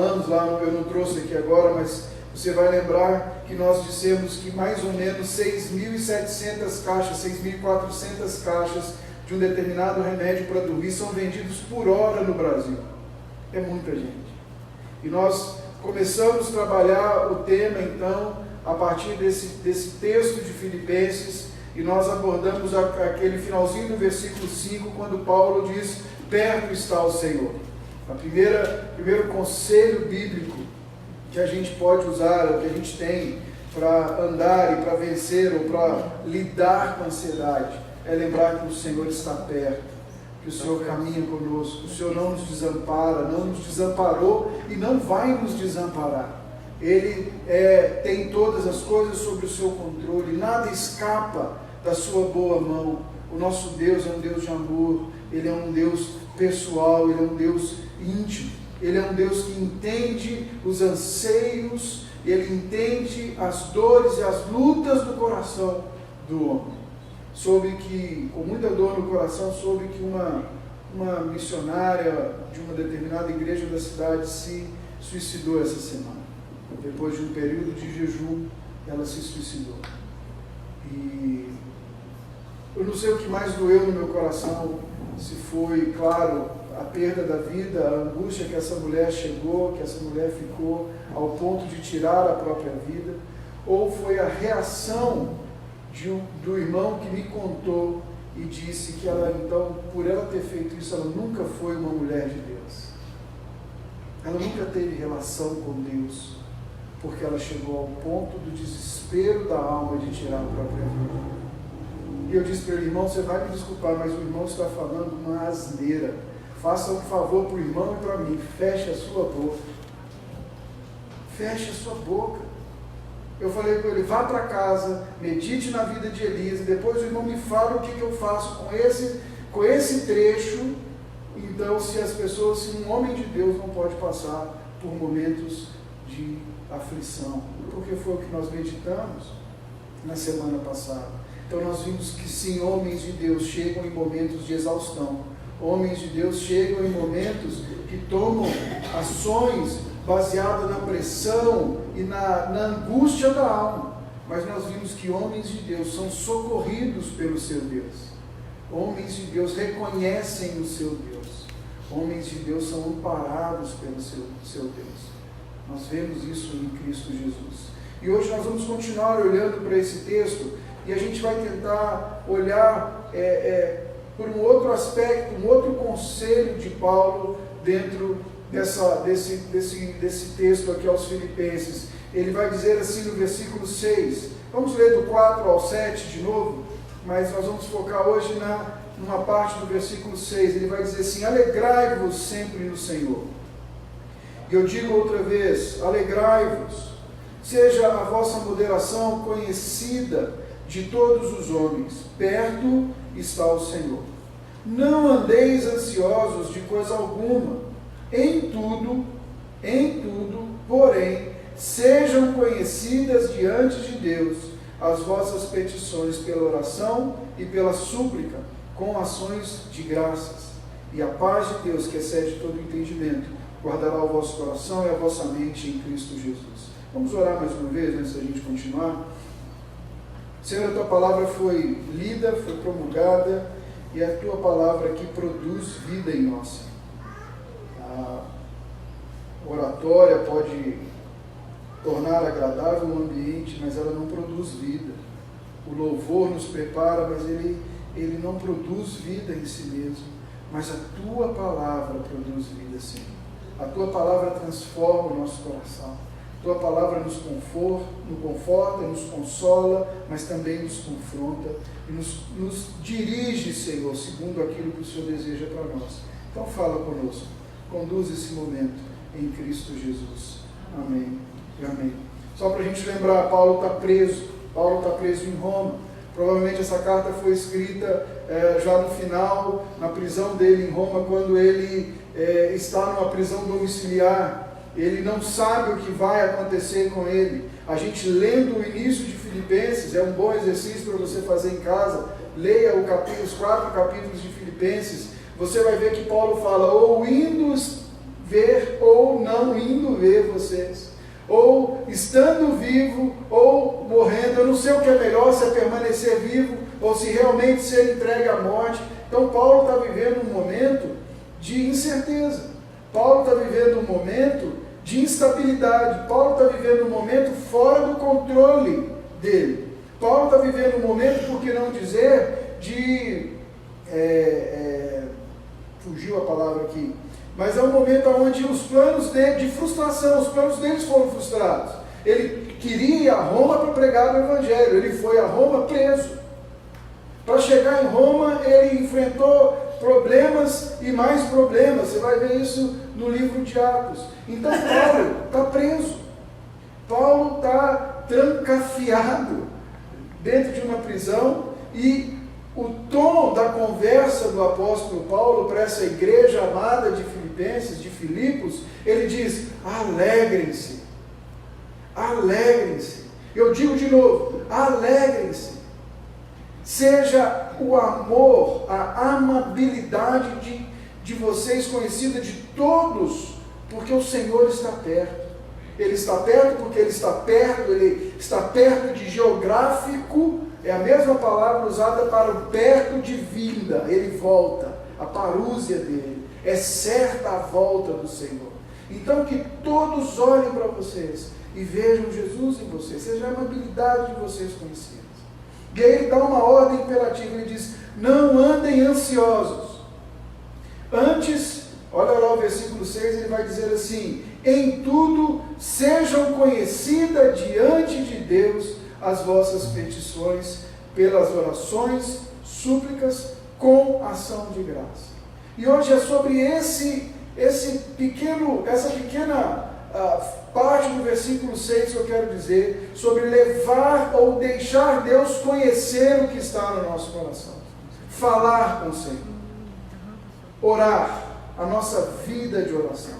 falamos lá, eu não trouxe aqui agora, mas você vai lembrar que nós dissemos que mais ou menos 6.700 caixas, 6.400 caixas de um determinado remédio para dormir são vendidos por hora no Brasil. É muita gente. E nós começamos a trabalhar o tema, então, a partir desse texto de Filipenses, e nós abordamos aquele finalzinho do versículo 5, quando Paulo diz: perto está o Senhor. Primeiro conselho bíblico que a gente pode usar, que a gente tem para andar e para vencer ou para lidar com a ansiedade, é lembrar que o Senhor está perto, que o Senhor caminha conosco, o Senhor não nos desampara, não nos desamparou e não vai nos desamparar. Ele tem todas as coisas sob o seu controle, nada escapa da sua boa mão. O nosso Deus é um Deus de amor, Ele é um Deus pessoal, Ele é um Deus íntimo, Ele é um Deus que entende os anseios, Ele entende as dores e as lutas do coração do homem. Soube que, com muita dor no coração, soube que uma missionária de uma determinada igreja da cidade se suicidou essa semana. Depois de um período de jejum, ela se suicidou. E eu não sei o que mais doeu no meu coração, se foi, claro, a perda da vida, a angústia que essa mulher chegou, que essa mulher ficou ao ponto de tirar a própria vida, ou foi a reação do irmão que me contou e disse que ela, então, por ela ter feito isso, ela nunca foi uma mulher de Deus. Ela nunca teve relação com Deus, porque ela chegou ao ponto do desespero da alma de tirar a própria vida. E eu disse para ele: irmão, você vai me desculpar, mas o irmão está falando uma asneira. Faça um favor para o irmão e para mim, feche a sua boca. Feche a sua boca. Eu falei para ele: vá para casa, medite na vida de Elisa, depois o irmão me fala o que eu faço com esse trecho. Então, se um homem de Deus não pode passar por momentos de aflição, porque foi o que nós meditamos na semana passada. Então nós vimos que sim, homens de Deus chegam em momentos de exaustão, homens de Deus chegam em momentos que tomam ações baseadas na pressão e na angústia da alma, mas nós vimos que homens de Deus são socorridos pelo seu Deus, homens de Deus reconhecem o seu Deus, homens de Deus são amparados pelo seu Deus. Nós vemos isso em Cristo Jesus. E hoje nós vamos continuar olhando para esse texto e a gente vai tentar olhar por um outro aspecto, um outro conselho de Paulo dentro desse texto aqui aos Filipenses. Ele vai dizer assim no versículo 6, vamos ler do 4 ao 7 de novo, mas nós vamos focar hoje numa parte do versículo 6. Ele vai dizer assim: alegrai-vos sempre no Senhor. E eu digo outra vez, alegrai-vos, seja a vossa moderação conhecida de todos os homens, perto está o Senhor. Não andeis ansiosos de coisa alguma, em tudo, porém, sejam conhecidas diante de Deus as vossas petições pela oração e pela súplica, com ações de graças. E a paz de Deus, que excede todo entendimento, guardará o vosso coração e a vossa mente em Cristo Jesus. Vamos orar mais uma vez antes da gente continuar. Senhor, a Tua palavra foi lida, foi promulgada, e a Tua palavra que produz vida em nós. A oratória pode tornar agradável o ambiente, mas ela não produz vida. O louvor nos prepara, mas ele não produz vida em si mesmo. Mas a Tua palavra produz vida, Senhor. A Tua palavra transforma o nosso coração. A Tua palavra nos conforta, nos consola, mas também nos confronta e nos dirige, Senhor, segundo aquilo que o Senhor deseja para nós. Então fala conosco, conduz esse momento em Cristo Jesus. Amém e amém. Só para a gente lembrar, Paulo está preso em Roma. Provavelmente essa carta foi escrita já no final, na prisão dele em Roma, quando ele está numa prisão domiciliar. Ele não sabe o que vai acontecer com ele. A gente lendo o início de Filipenses, é um bom exercício para você fazer em casa. Leia os 4 capítulos de Filipenses. Você vai ver que Paulo fala: ou indo ver ou não indo ver vocês, ou estando vivo ou morrendo. Eu não sei o que é melhor, se é permanecer vivo ou se realmente ser entregue à morte. Então Paulo está vivendo um momento de incerteza, Paulo está vivendo um momento de instabilidade, Paulo está vivendo um momento fora do controle dele, Paulo está vivendo um momento, por que não dizer, de fugiu a palavra aqui, mas é um momento onde os planos dele, de frustração, os planos deles foram frustrados. Ele queria ir a Roma para pregar o Evangelho, ele foi a Roma preso. Para chegar em Roma, ele enfrentou problemas e mais problemas. Você vai ver isso no livro de Atos. Então Paulo está preso, Paulo está trancafiado dentro de uma prisão, e o tom da conversa do apóstolo Paulo para essa igreja amada de Filipenses, de Filipos, ele diz: alegrem-se, alegrem-se. Eu digo de novo, alegrem-se. Seja o amor, a amabilidade de vocês conhecida de todos, porque o Senhor está perto. Ele está perto porque ele está perto de geográfico, é a mesma palavra usada para o perto de vinda, ele volta, a parúzia dele, é certa a volta do Senhor. Então que todos olhem para vocês e vejam Jesus em vocês, seja a amabilidade de vocês conhecidas. E aí ele dá uma ordem imperativa, ele diz: não andem ansiosos. Antes, olha lá o versículo 6, ele vai dizer assim: em tudo sejam conhecidas diante de Deus as vossas petições, pelas orações, súplicas, com ação de graça. E hoje é sobre essa pequena parte do versículo 6 que eu quero dizer, sobre levar ou deixar Deus conhecer o que está no nosso coração, falar com o Senhor, orar, a nossa vida de oração,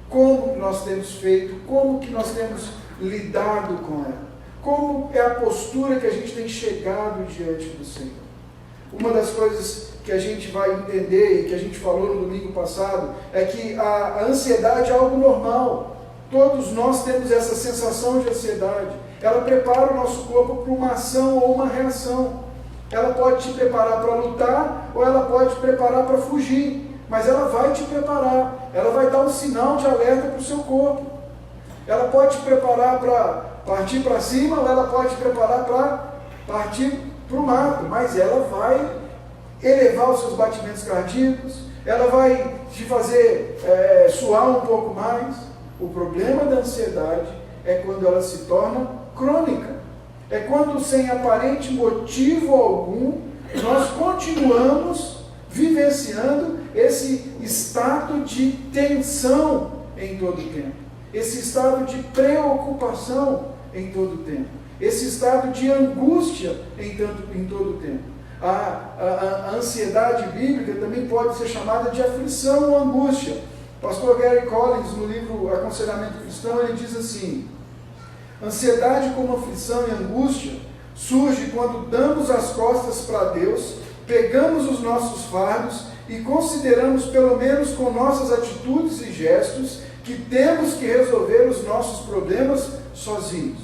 como nós temos feito, como que nós temos lidado com ela, como é a postura que a gente tem chegado diante do Senhor. Uma das coisas que a gente vai entender e que a gente falou no domingo passado é que a ansiedade é algo normal. Todos nós temos essa sensação de ansiedade. Ela prepara o nosso corpo para uma ação ou uma reação. Ela pode te preparar para lutar ou ela pode te preparar para fugir. Mas ela vai te preparar. Ela vai dar um sinal de alerta para o seu corpo. Ela pode te preparar para partir para cima ou ela pode te preparar para partir para o mato. Mas ela vai elevar os seus batimentos cardíacos. Ela vai te fazer suar um pouco mais. O problema da ansiedade é quando ela se torna crônica. É quando, sem aparente motivo algum, nós continuamos vivenciando esse estado de tensão em todo o tempo, esse estado de preocupação em todo o tempo, esse estado de angústia em todo o tempo. A ansiedade bíblica também pode ser chamada de aflição ou angústia. Pastor Gary Collins, no livro Aconselhamento Cristão, ele diz assim: ansiedade como aflição e angústia surge quando damos as costas para Deus, pegamos os nossos fardos e consideramos, pelo menos com nossas atitudes e gestos, que temos que resolver os nossos problemas sozinhos.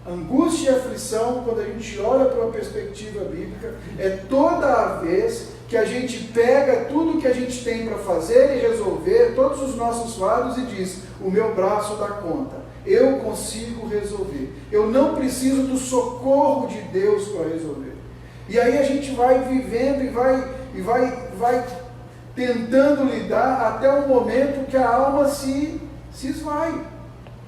Angústia e aflição, quando a gente olha para uma perspectiva bíblica, é toda a vez que a gente pega tudo que a gente tem para fazer e resolver, todos os nossos fardos, e diz: o meu braço dá conta, eu consigo resolver, eu não preciso do socorro de Deus para resolver. E aí a gente vai vivendo e vai tentando lidar até o momento que a alma se esvai,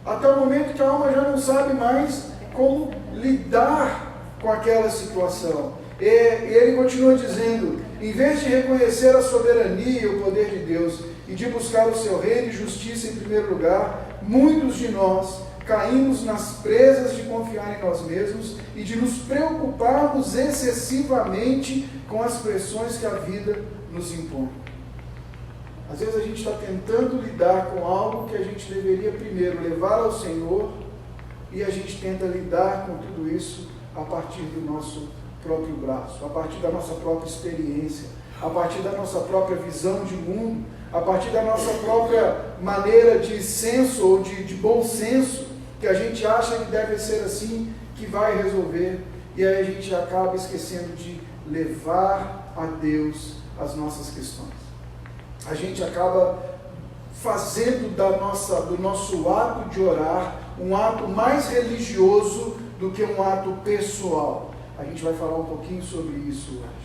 até o momento que a alma já não sabe mais como lidar com aquela situação. E ele continua dizendo: em vez de reconhecer a soberania e o poder de Deus e de buscar o seu reino e justiça em primeiro lugar, muitos de nós caímos nas presas de confiar em nós mesmos e de nos preocuparmos excessivamente com as pressões que a vida nos impõe. Às vezes a gente está tentando lidar com algo que a gente deveria primeiro levar ao Senhor, e a gente tenta lidar com tudo isso a partir do nosso próprio braço, a partir da nossa própria experiência, a partir da nossa própria visão de mundo, a partir da nossa própria maneira de senso ou de bom senso, que a gente acha que deve ser assim, que vai resolver, e aí a gente acaba esquecendo de levar a Deus as nossas questões. A gente acaba fazendo do nosso ato de orar um ato mais religioso do que um ato pessoal. A gente vai falar um pouquinho sobre isso hoje.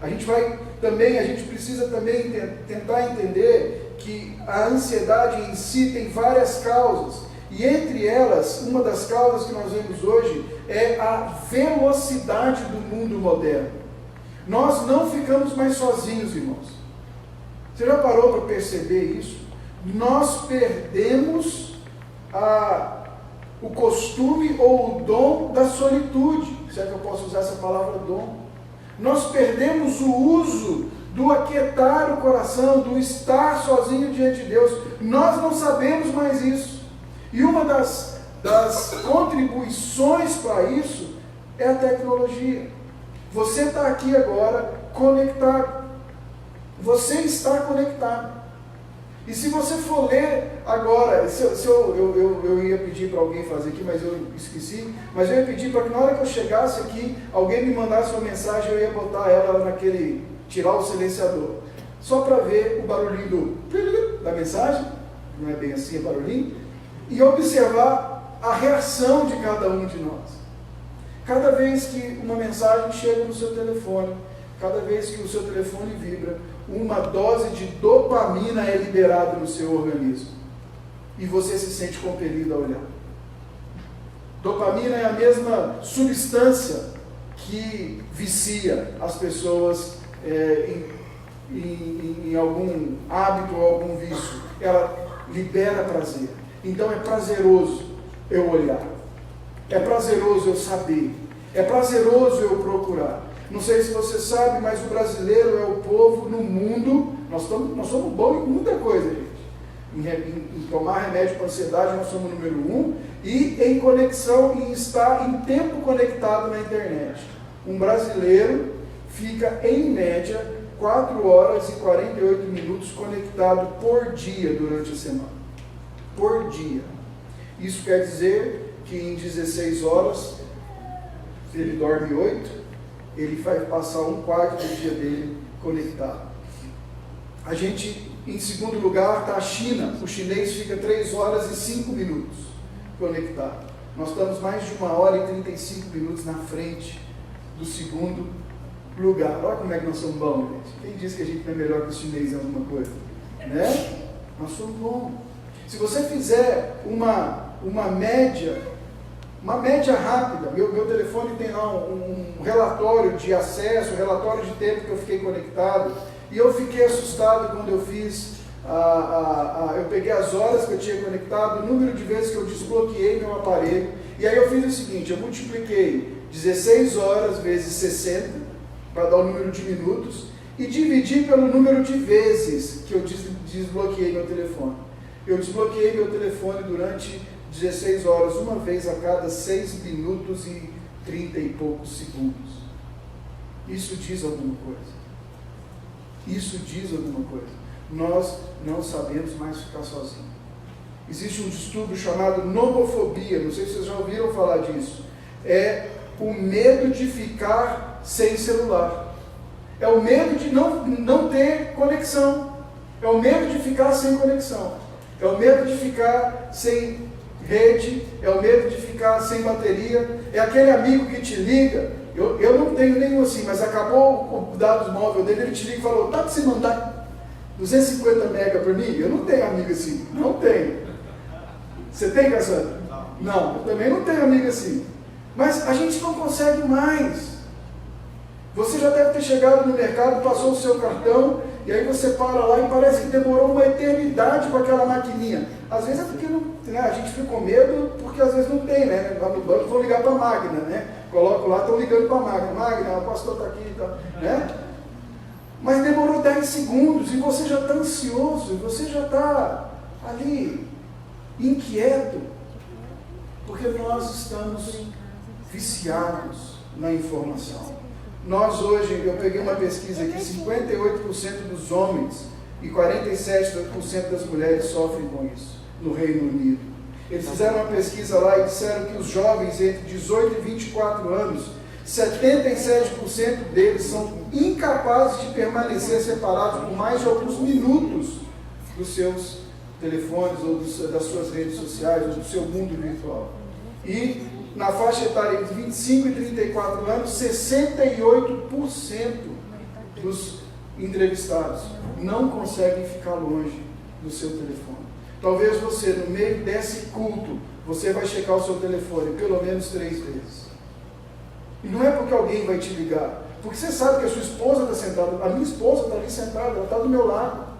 A gente precisa também tentar entender que a ansiedade em si tem várias causas, e entre elas, uma das causas que nós vemos hoje é a velocidade do mundo moderno. Nós não ficamos mais sozinhos, irmãos. Você já parou para perceber isso? Nós perdemos o costume ou o dom da solitude, se é que eu posso usar essa palavra dom. Nós perdemos o uso do aquietar o coração, do estar sozinho diante de Deus. Nós não sabemos mais isso. E uma das contribuições para isso é a tecnologia. Você está aqui agora conectado. Você está conectado. E se você for ler agora, eu ia pedir para alguém fazer aqui, mas eu esqueci, mas eu ia pedir para que na hora que eu chegasse aqui, alguém me mandasse uma mensagem, eu ia botar ela tirar o silenciador, só para ver o barulhinho da mensagem, não é bem assim, é barulhinho, e observar a reação de cada um de nós. Cada vez que uma mensagem chega no seu telefone, cada vez que o seu telefone vibra, uma dose de dopamina é liberada no seu organismo. E você se sente compelido a olhar. Dopamina é a mesma substância que vicia as pessoas em algum hábito ou algum vício. Ela libera prazer. Então é prazeroso eu olhar. É prazeroso eu saber. É prazeroso eu procurar. Não sei se você sabe, mas o brasileiro é o povo no mundo, nós somos bons em muita coisa, gente. Em tomar remédio para ansiedade, nós somos o número 1, e em conexão, em estar em tempo conectado na internet. Um brasileiro fica, em média, 4 horas e 48 minutos conectado por dia durante a semana. Por dia. Isso quer dizer que em 16 horas, se ele dorme 8, ele vai passar 1/4 do dia dele conectado. A gente, em segundo lugar, está a China. O chinês fica 3 horas e 5 minutos conectado. Nós estamos mais de 1 hora e 35 minutos na frente do segundo lugar. Olha como é que nós somos bons, gente. Quem diz que a gente não é melhor que os chineses em alguma coisa? Né? Nós somos bons. Se você fizer uma média rápida, meu telefone tem lá um relatório de acesso, um relatório de tempo que eu fiquei conectado, e eu fiquei assustado quando eu fiz, eu peguei as horas que eu tinha conectado, o número de vezes que eu desbloqueei meu aparelho, e aí eu fiz o seguinte, eu multipliquei 16 horas vezes 60, para dar o número de minutos, e dividi pelo número de vezes que eu desbloqueei meu telefone. Eu desbloqueei meu telefone durante 16 horas, uma vez a cada 6 minutos e 30 e poucos segundos. Isso diz alguma coisa. Isso diz alguma coisa. Nós não sabemos mais ficar sozinhos. Existe um distúrbio chamado nomofobia, não sei se vocês já ouviram falar disso. É o medo de ficar sem celular. É o medo de não ter conexão. É o medo de ficar sem conexão. É o medo de ficar sem rede, é o medo de ficar sem bateria, é aquele amigo que te liga, eu não tenho nenhum assim, mas acabou o dados móvel dele, ele te liga e falou, dá para você mandar 250 mega para mim? Eu não tenho amigo assim, não tenho. Você tem, Cassandra? Não, eu também não tenho amigo assim. Mas a gente não consegue mais. Você já deve ter chegado no mercado, passou o seu cartão, e aí você para lá e parece que demorou uma eternidade com aquela maquininha. Às vezes é porque a gente fica com medo, porque às vezes não tem, né? Lá no banco vão ligar para a máquina, né? Coloco lá, estão ligando para a máquina. Máquina, o pastor está aqui e tal, né? Mas demorou 10 segundos e você já está ansioso, você já está ali, inquieto, porque nós estamos viciados na informação. Nós hoje, eu peguei uma pesquisa aqui, 58% dos homens e 47% das mulheres sofrem com isso no Reino Unido. Eles fizeram uma pesquisa lá e disseram que os jovens entre 18 e 24 anos, 77% deles são incapazes de permanecer separados por mais de alguns minutos dos seus telefones ou das suas redes sociais ou do seu mundo virtual. E na faixa etária entre 25 e 34 anos, 68% dos entrevistados não conseguem ficar longe do seu telefone. Talvez você, no meio desse culto, você vai checar o seu telefone pelo menos 3 vezes. E não é porque alguém vai te ligar, porque você sabe que a sua esposa está sentada, a minha esposa está ali sentada, ela está do meu lado.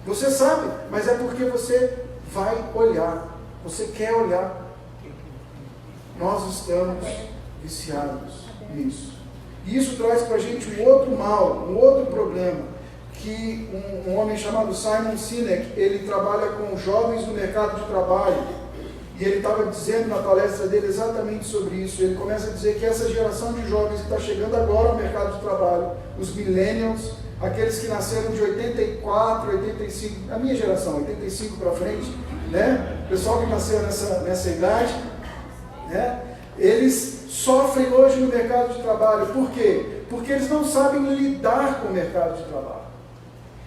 Você sabe, mas é porque você vai olhar, você quer olhar. Nós estamos viciados nisso. E isso traz para a gente um outro mal, um outro problema, que um homem chamado Simon Sinek, ele trabalha com jovens no mercado de trabalho, e ele estava dizendo na palestra dele exatamente sobre isso. Ele começa a dizer que essa geração de jovens que está chegando agora ao mercado de trabalho, os millennials, aqueles que nasceram de 84, 85, a minha geração, 85 para frente, né? O pessoal que nasceu nessa idade, né? Eles sofrem hoje no mercado de trabalho. Por quê? Porque eles não sabem lidar com o mercado de trabalho.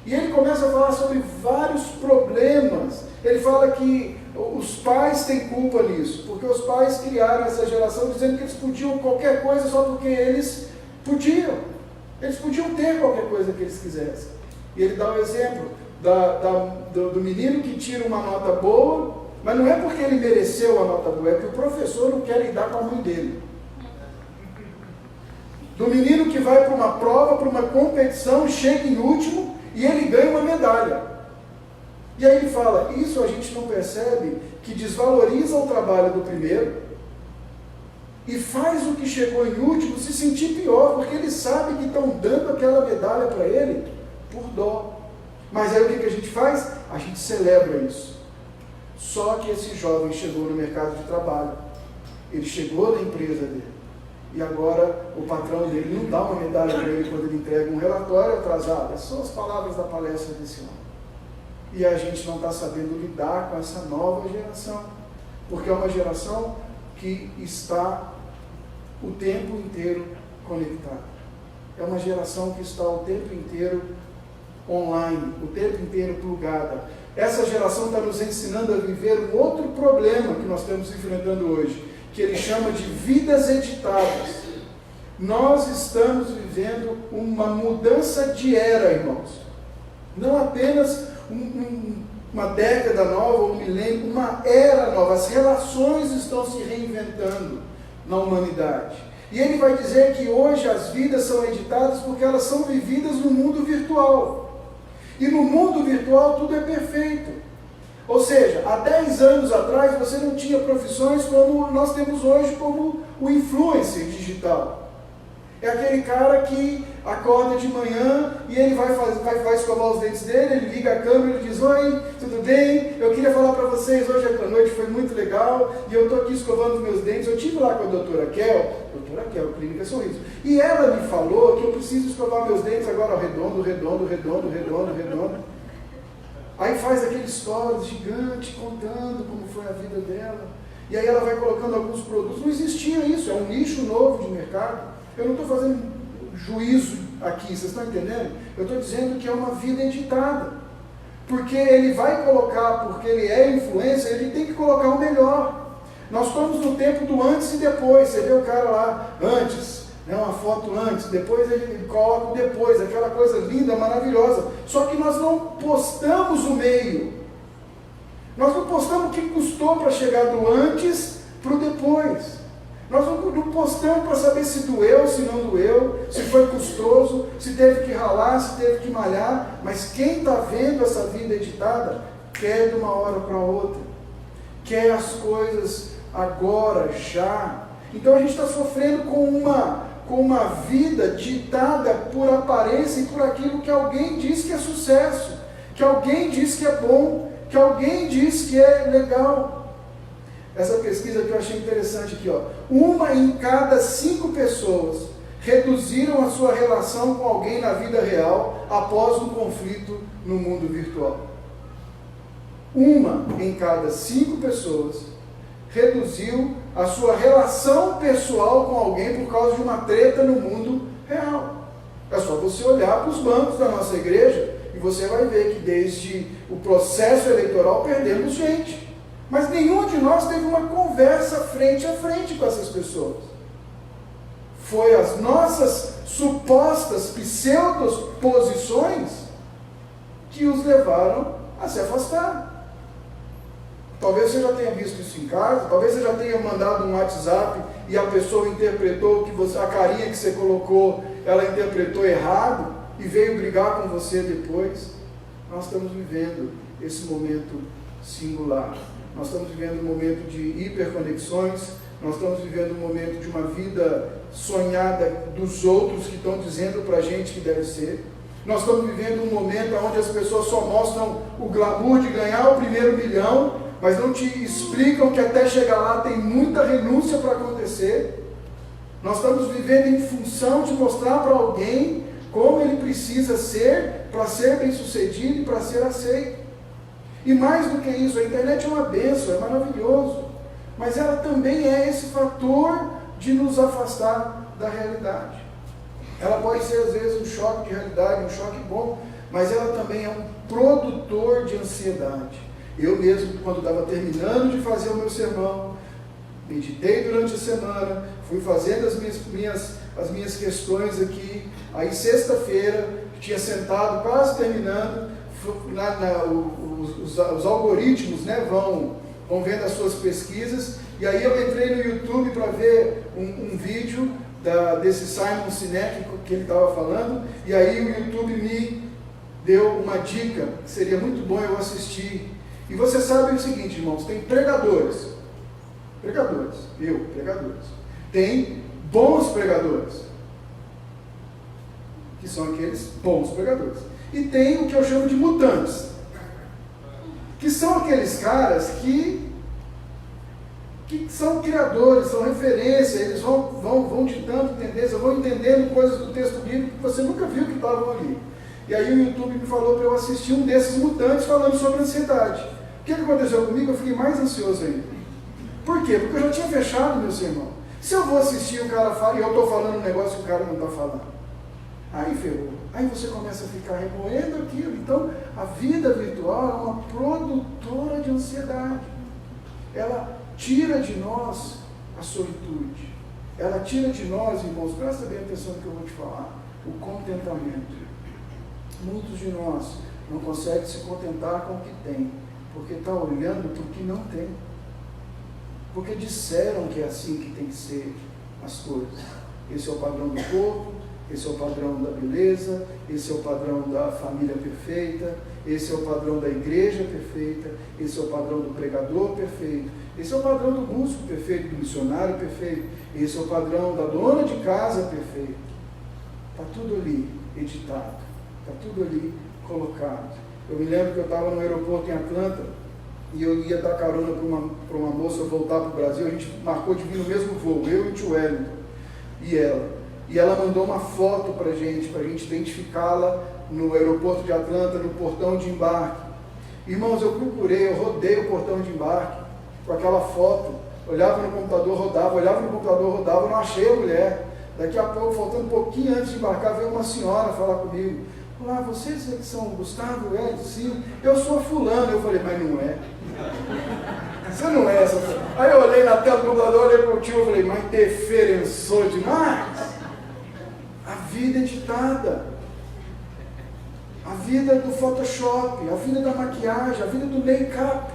E ele começa a falar sobre vários problemas. Ele fala que os pais têm culpa nisso, porque os pais criaram essa geração dizendo que eles podiam qualquer coisa só porque eles podiam. Eles podiam ter qualquer coisa que eles quisessem. E ele dá o exemplo do menino que tira uma nota boa, mas não é porque ele mereceu a nota boa, é que o professor não quer lidar com a mãe dele. Do menino que vai para uma prova, para uma competição, chega em último e ele ganha uma medalha. E aí ele fala, isso a gente não percebe, que desvaloriza o trabalho do primeiro e faz o que chegou em último se sentir pior, porque ele sabe que estão dando aquela medalha para ele por dó. Mas aí o que a gente faz? A gente celebra isso. Só que esse jovem chegou no mercado de trabalho, ele chegou na empresa dele, e agora o patrão dele não dá uma medalha para ele quando ele entrega um relatório atrasado. Essas são as palavras da palestra desse homem. E a gente não está sabendo lidar com essa nova geração, porque é uma geração que está o tempo inteiro conectada. É uma geração que está o tempo inteiro online, o tempo inteiro plugada. Essa geração está nos ensinando a viver um outro problema que nós estamos enfrentando hoje, que ele chama de vidas editadas. Nós estamos vivendo uma mudança de era, irmãos. Não apenas uma década nova, um milênio, uma era nova. As relações estão se reinventando na humanidade. E ele vai dizer que hoje as vidas são editadas porque elas são vividas no mundo virtual. E no mundo virtual tudo é perfeito. Ou seja, há 10 anos atrás você não tinha profissões como nós temos hoje, como o influencer digital. É aquele cara que acorda de manhã e ele vai escovar os dentes dele, ele liga a câmera e diz, oi, tudo bem? Eu queria falar para vocês, hoje a noite foi muito legal e eu estou aqui escovando os meus dentes. Eu estive lá com a doutora Kel, Clínica Sorriso, e ela me falou que eu preciso escovar meus dentes agora redondo. Aí faz aquele stories gigante contando como foi a vida dela. E aí ela vai colocando alguns produtos. Não existia isso, é um nicho novo de mercado. Eu não estou fazendo juízo aqui, vocês estão entendendo? Eu estou dizendo que é uma vida editada. Porque ele vai colocar, porque ele é influencer, ele tem que colocar o melhor. Nós estamos no tempo do antes e depois. Você vê o cara lá, antes, né, uma foto antes, depois ele coloca o depois, aquela coisa linda, maravilhosa. Só que nós não postamos o meio. Nós não postamos o que custou para chegar do antes para o depois. Nós não postamos para saber se doeu, se não doeu, se foi custoso, se teve que ralar, se teve que malhar. Mas quem está vendo essa vida editada quer de uma hora para outra. Quer as coisas agora, já. Então a gente está sofrendo com uma vida ditada por aparência e por aquilo que alguém diz que é sucesso, que alguém diz que é bom, que alguém diz que é legal. Essa pesquisa que eu achei interessante aqui, ó. 1 em cada 5 pessoas reduziram a sua relação com alguém na vida real após um conflito no mundo virtual. 1 em cada 5 pessoas reduziu a sua relação pessoal com alguém por causa de uma treta no mundo real. É só você olhar para os bancos da nossa igreja e você vai ver que desde o processo eleitoral perdemos gente. Mas nenhum de nós teve uma conversa frente a frente com essas pessoas. Foi as nossas supostas pseudo-posições que os levaram a se afastar. Talvez você já tenha visto isso em casa, talvez você já tenha mandado um WhatsApp e a pessoa interpretou que você, a carinha que você colocou, ela interpretou errado e veio brigar com você depois. Nós estamos vivendo esse momento singular. Nós estamos vivendo um momento de hiperconexões, nós estamos vivendo um momento de uma vida sonhada dos outros que estão dizendo para a gente que deve ser. Nós estamos vivendo um momento onde as pessoas só mostram o glamour de ganhar o primeiro milhão, mas não te explicam que até chegar lá tem muita renúncia para acontecer. Nós estamos vivendo em função de mostrar para alguém como ele precisa ser para ser bem sucedido e para ser aceito. E mais do que isso, a internet é uma bênção, é maravilhoso, mas ela também é esse fator de nos afastar da realidade. Ela pode ser às vezes um choque de realidade, um choque bom, mas ela também é um produtor de ansiedade. Eu mesmo, quando estava terminando de fazer o meu sermão, meditei durante a semana, fui fazendo as minhas questões aqui, aí sexta-feira, tinha sentado quase terminando, os algoritmos, né, vão vendo as suas pesquisas, e aí eu entrei no YouTube para ver um vídeo desse Simon Sinek que ele estava falando, e aí o YouTube me deu uma dica, que seria muito bom eu assistir. E você sabe o seguinte, irmãos, tem pregadores, tem bons pregadores, que são aqueles bons pregadores, e tem o que eu chamo de mutantes, que são aqueles caras que são criadores, são referência, eles vão ditando tendência, vão entendendo coisas do texto bíblico que você nunca viu que estavam ali. E aí o YouTube me falou para eu assistir um desses mutantes falando sobre ansiedade. O que aconteceu comigo? Eu fiquei mais ansioso ainda. Por quê? Porque eu já tinha fechado meu sermão. Se eu vou assistir o cara fala e eu estou falando um negócio que o cara não está falando, aí ferrou. Aí você começa a ficar remoendo aquilo. Então, a vida virtual é uma produtora de ansiedade. Ela tira de nós a solitude. Ela tira de nós, irmãos, presta bem atenção no que eu vou te falar, o contentamento. Muitos de nós não conseguem se contentar com o que tem, porque está olhando para o que não tem. Porque disseram que é assim que tem que ser as coisas. Esse é o padrão do corpo, esse é o padrão da beleza, esse é o padrão da família perfeita, esse é o padrão da igreja perfeita, esse é o padrão do pregador perfeito, esse é o padrão do músico perfeito, do missionário perfeito, esse é o padrão da dona de casa perfeita. Está tudo ali editado, está tudo ali colocado. Eu me lembro que eu estava no aeroporto em Atlanta e eu ia dar carona para uma moça voltar para o Brasil. A gente marcou de vir no mesmo voo, eu e o tio Wellington e ela. E ela mandou uma foto para a gente identificá-la no aeroporto de Atlanta, no portão de embarque. Irmãos, eu rodei o portão de embarque com aquela foto, olhava no computador, rodava, não achei a mulher. Daqui a pouco, faltando um pouquinho antes de embarcar, veio uma senhora falar comigo. Olá, vocês que são Gustavo, sim, eu sou fulano. Eu falei, mas não é. Você não é essa. Aí eu olhei na tela do computador, olhei para o tio e falei, mas diferençou demais. A vida editada, a vida do Photoshop, a vida da maquiagem, a vida do make-up.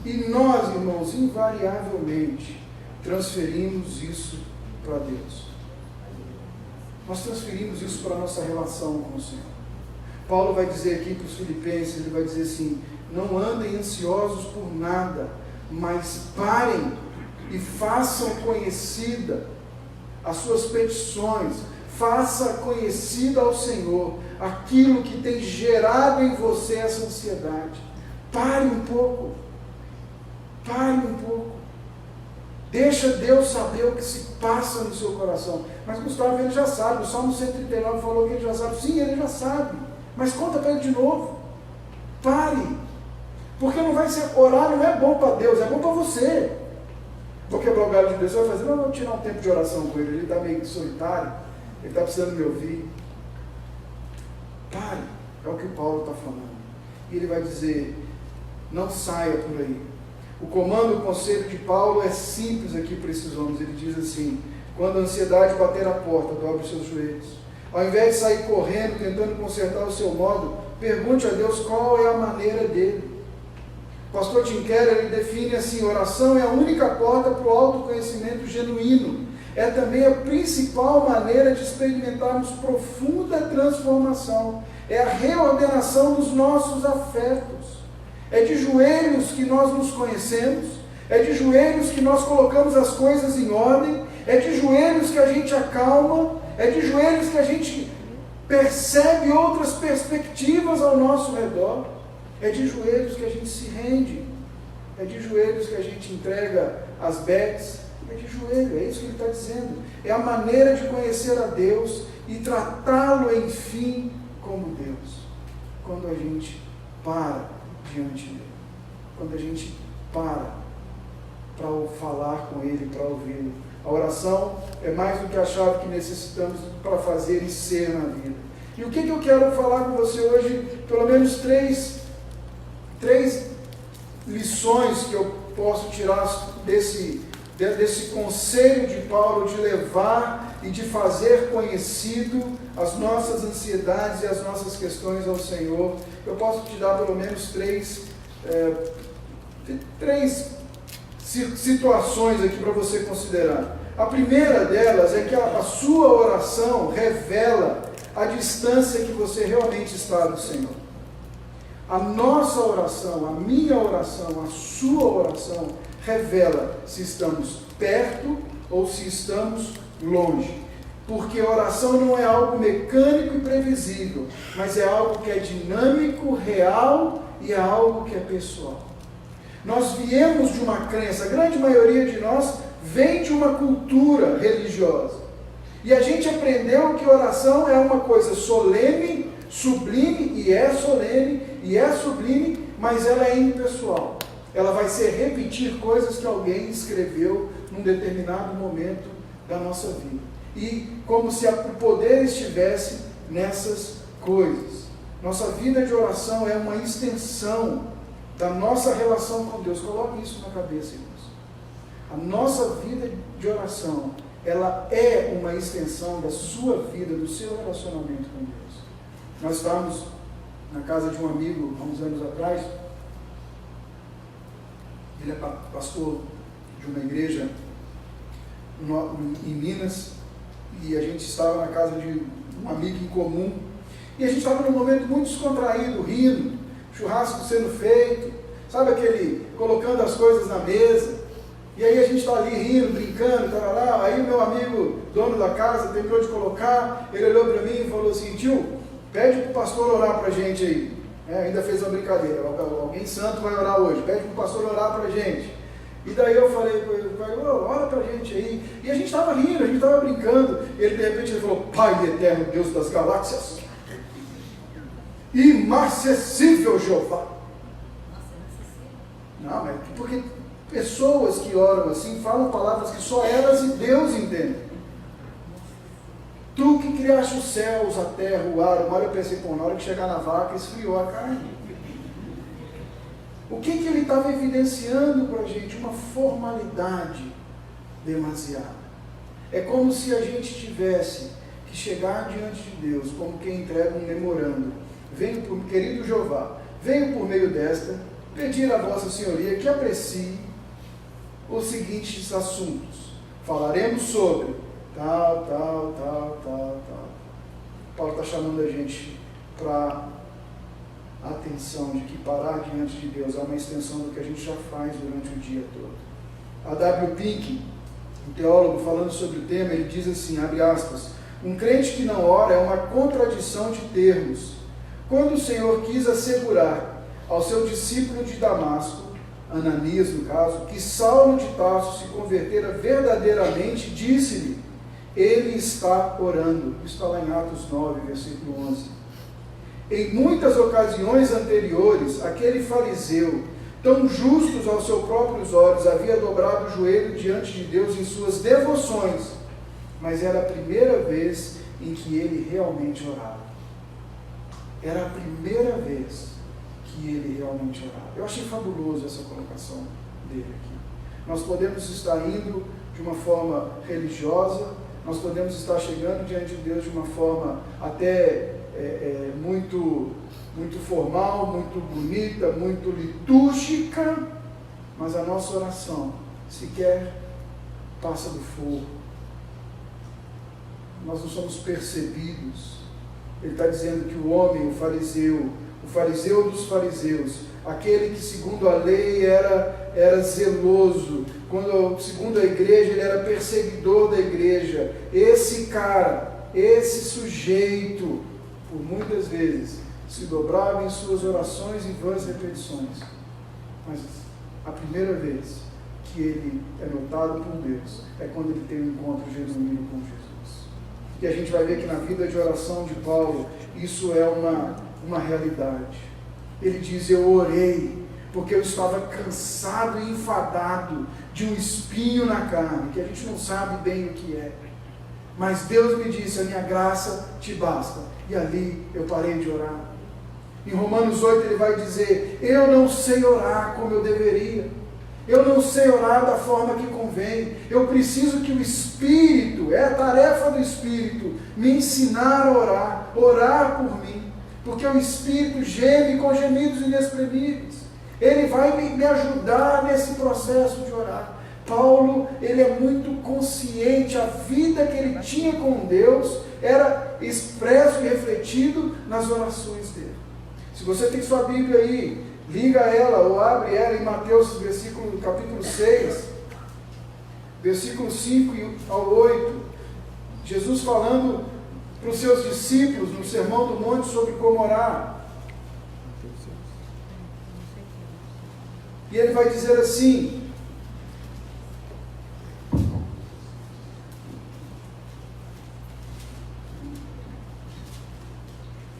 E nós, irmãos, invariavelmente transferimos isso para Deus. Nós transferimos isso para a nossa relação com o Senhor. Paulo vai dizer aqui para os filipenses, ele vai dizer assim, não andem ansiosos por nada, mas parem e façam conhecida as suas petições, faça conhecida ao Senhor aquilo que tem gerado em você essa ansiedade. Pare um pouco. Deixa Deus saber o que se passa no seu coração. Mas Gustavo, ele já sabe. O Salmo 139 falou que ele já sabe. Sim, ele já sabe. Mas conta para ele de novo. Pare. Porque não vai ser, orar não é bom para Deus, é bom para você. Vou quebrar o galho de Deus, você vai fazer, não, vou tirar um tempo de oração com ele está meio solitário, ele está precisando me ouvir. Pare. É o que Paulo está falando. E ele vai dizer, não saia por aí. O comando, o conselho de Paulo é simples aqui para esses homens. Ele diz assim, quando a ansiedade bater a porta, dobre os seus joelhos. Ao invés de sair correndo, tentando consertar o seu modo, pergunte a Deus qual é a maneira dele. O pastor Tim Keller, ele define assim, oração é a única porta para o autoconhecimento genuíno. É também a principal maneira de experimentarmos profunda transformação. É a reordenação dos nossos afetos. É de joelhos que nós nos conhecemos, é de joelhos que nós colocamos as coisas em ordem, é de joelhos que a gente acalma, é de joelhos que a gente percebe outras perspectivas ao nosso redor, é de joelhos que a gente se rende, é de joelhos que a gente entrega as bets, é de joelho, é isso que ele está dizendo. É a maneira de conhecer a Deus e tratá-lo, enfim, como Deus. Quando a gente para diante dele, quando a gente para falar com ele, para ouvi-lo. A oração é mais do que a chave que necessitamos para fazer e ser na vida. E o que eu quero falar com você hoje? Pelo menos três lições que eu posso tirar desse conselho de Paulo de levar e de fazer conhecido as nossas ansiedades e as nossas questões ao Senhor. Eu posso te dar pelo menos três situações aqui para você considerar. A primeira delas é que a sua oração revela a distância que você realmente está do Senhor. A nossa oração, a minha oração, a sua oração revela se estamos perto ou se estamos longe. Porque a oração não é algo mecânico e previsível, mas é algo que é dinâmico, real e é algo que é pessoal. Nós viemos de uma crença, a grande maioria de nós vem de uma cultura religiosa. E a gente aprendeu que oração é uma coisa solene, sublime, e é solene, e é sublime, mas ela é impessoal. Ela vai ser repetir coisas que alguém escreveu num determinado momento da nossa vida. E como se o poder estivesse nessas coisas. Nossa vida de oração é uma extensão da nossa relação com Deus. Coloque isso na cabeça, irmãos. A nossa vida de oração, ela é uma extensão da sua vida, do seu relacionamento com Deus. Nós estávamos na casa de um amigo há uns anos atrás. Ele é pastor de uma igreja em Minas, e a gente estava na casa de um amigo em comum, e a gente estava num momento muito descontraído, rindo, churrasco sendo feito, sabe aquele, colocando as coisas na mesa, e aí a gente está ali rindo, brincando, tarará. Aí o meu amigo, dono da casa, terminou de colocar, ele olhou para mim e falou assim, tio, pede para o pastor orar para a gente aí. Ainda fez uma brincadeira, alguém santo vai orar hoje, pede para o pastor orar para a gente. E daí eu falei para ele, ora para a gente aí. E a gente estava rindo, a gente estava brincando. E ele de repente falou, Pai eterno, Deus das galáxias, inacessível Jeová. Não, mas porque pessoas que oram assim falam palavras que só elas e Deus entendem. Tu que criaste os céus, a terra, o ar. Uma hora eu pensei, na hora que chegar na vaca, esfriou a carne. O que ele estava evidenciando para a gente? Uma formalidade demasiada. É como se a gente tivesse que chegar diante de Deus como quem entrega um memorando. Venho por, querido Jeová, venho por meio desta pedir a vossa senhoria que aprecie os seguintes assuntos. Falaremos sobre tal. Paulo está chamando a gente para a atenção de que parar diante de Deus é uma extensão do que a gente já faz durante o dia todo. A W. Pink, um teólogo, falando sobre o tema, ele diz assim, abre aspas, um crente que não ora é uma contradição de termos. Quando o Senhor quis assegurar ao seu discípulo de Damasco Ananias no caso, que Saulo de Tarso se convertera verdadeiramente, disse-lhe, ele está orando. Isso está lá em Atos 9, versículo 11. Em muitas ocasiões anteriores, aquele fariseu, tão justos aos seus próprios olhos, havia dobrado o joelho diante de Deus em suas devoções, mas era a primeira vez em que ele realmente orava. Era a primeira vez que ele realmente orava. Eu achei fabuloso essa colocação dele aqui. Nós podemos estar indo de uma forma religiosa, nós podemos estar chegando diante de Deus de uma forma até muito formal, muito bonita, muito litúrgica, mas a nossa oração sequer passa do fogo. Nós não somos percebidos. Ele está dizendo que o homem, o fariseu dos fariseus, aquele que segundo a lei era zeloso, quando segundo a igreja ele era perseguidor da igreja, esse cara, esse sujeito, por muitas vezes, se dobrava em suas orações e vãs repetições, mas a primeira vez que ele é notado por Deus é quando ele tem um encontro genuíno com Jesus. E a gente vai ver que na vida de oração de Paulo, isso é uma realidade. Ele diz, eu orei, porque eu estava cansado e enfadado de um espinho na carne, que a gente não sabe bem o que é. Mas Deus me disse, a minha graça te basta. E ali eu parei de orar. Em Romanos 8 ele vai dizer, eu não sei orar como eu deveria. Eu não sei orar da forma que convém. Eu preciso que o Espírito, é a tarefa do Espírito, me ensinar a orar por mim. Porque o Espírito geme com gemidos inexprimíveis. Ele vai me ajudar nesse processo de orar. Paulo, ele é muito consciente, a vida que ele tinha com Deus era expresso e refletido nas orações dele. Se você tem sua Bíblia aí, liga ela ou abre ela em Mateus capítulo 6, versículo 5 ao 8, Jesus falando para os seus discípulos no Sermão do Monte sobre como orar. E ele vai dizer assim,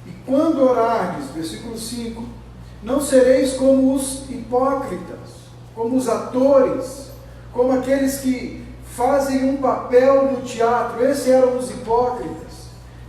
e quando orardes, versículo 5, não sereis como os hipócritas, como os atores, como aqueles que fazem um papel no teatro. Esses eram os hipócritas,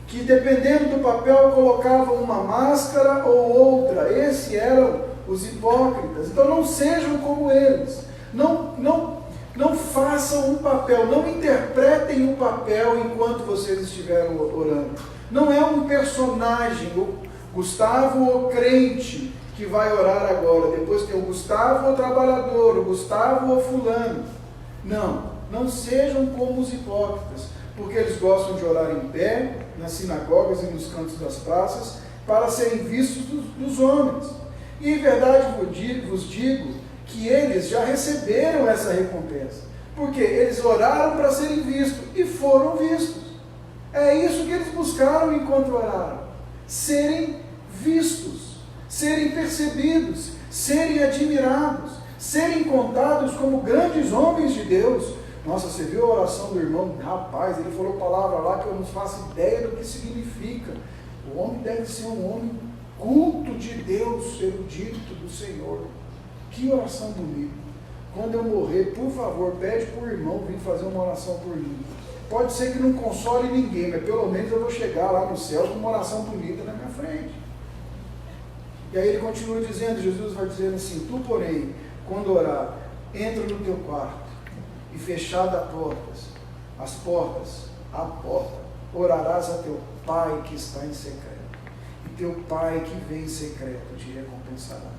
que dependendo do papel colocavam uma máscara ou outra. Esses eram os hipócritas. Então não sejam como eles. Não façam um papel, não interpretem um papel enquanto vocês estiverem orando. Não é um personagem, o Gustavo o crente, que vai orar agora, depois tem o Gustavo o trabalhador, o Gustavo o fulano. Não sejam como os hipócritas, porque eles gostam de orar em pé, nas sinagogas e nos cantos das praças, para serem vistos dos homens. E em verdade vos digo que eles já receberam essa recompensa, porque eles oraram para serem vistos e foram vistos. É isso que eles buscaram enquanto oraram, serem vistos, serem percebidos, serem admirados, serem contados como grandes homens de Deus. Nossa, você viu a oração do irmão? Rapaz, ele falou palavra lá que eu não faço ideia do que significa. O homem deve ser um homem culto de Deus, erudito do Senhor. Que oração bonita. Quando eu morrer, por favor, pede para o irmão vir fazer uma oração por mim. Pode ser que não console ninguém, mas pelo menos eu vou chegar lá no céu com uma oração bonita na minha frente. E aí ele continua dizendo, Jesus vai dizer assim, tu porém, quando orar, entra no teu quarto e fechada a porta, orarás a teu Pai que está em secreto. E teu Pai que vem em secreto te recompensará.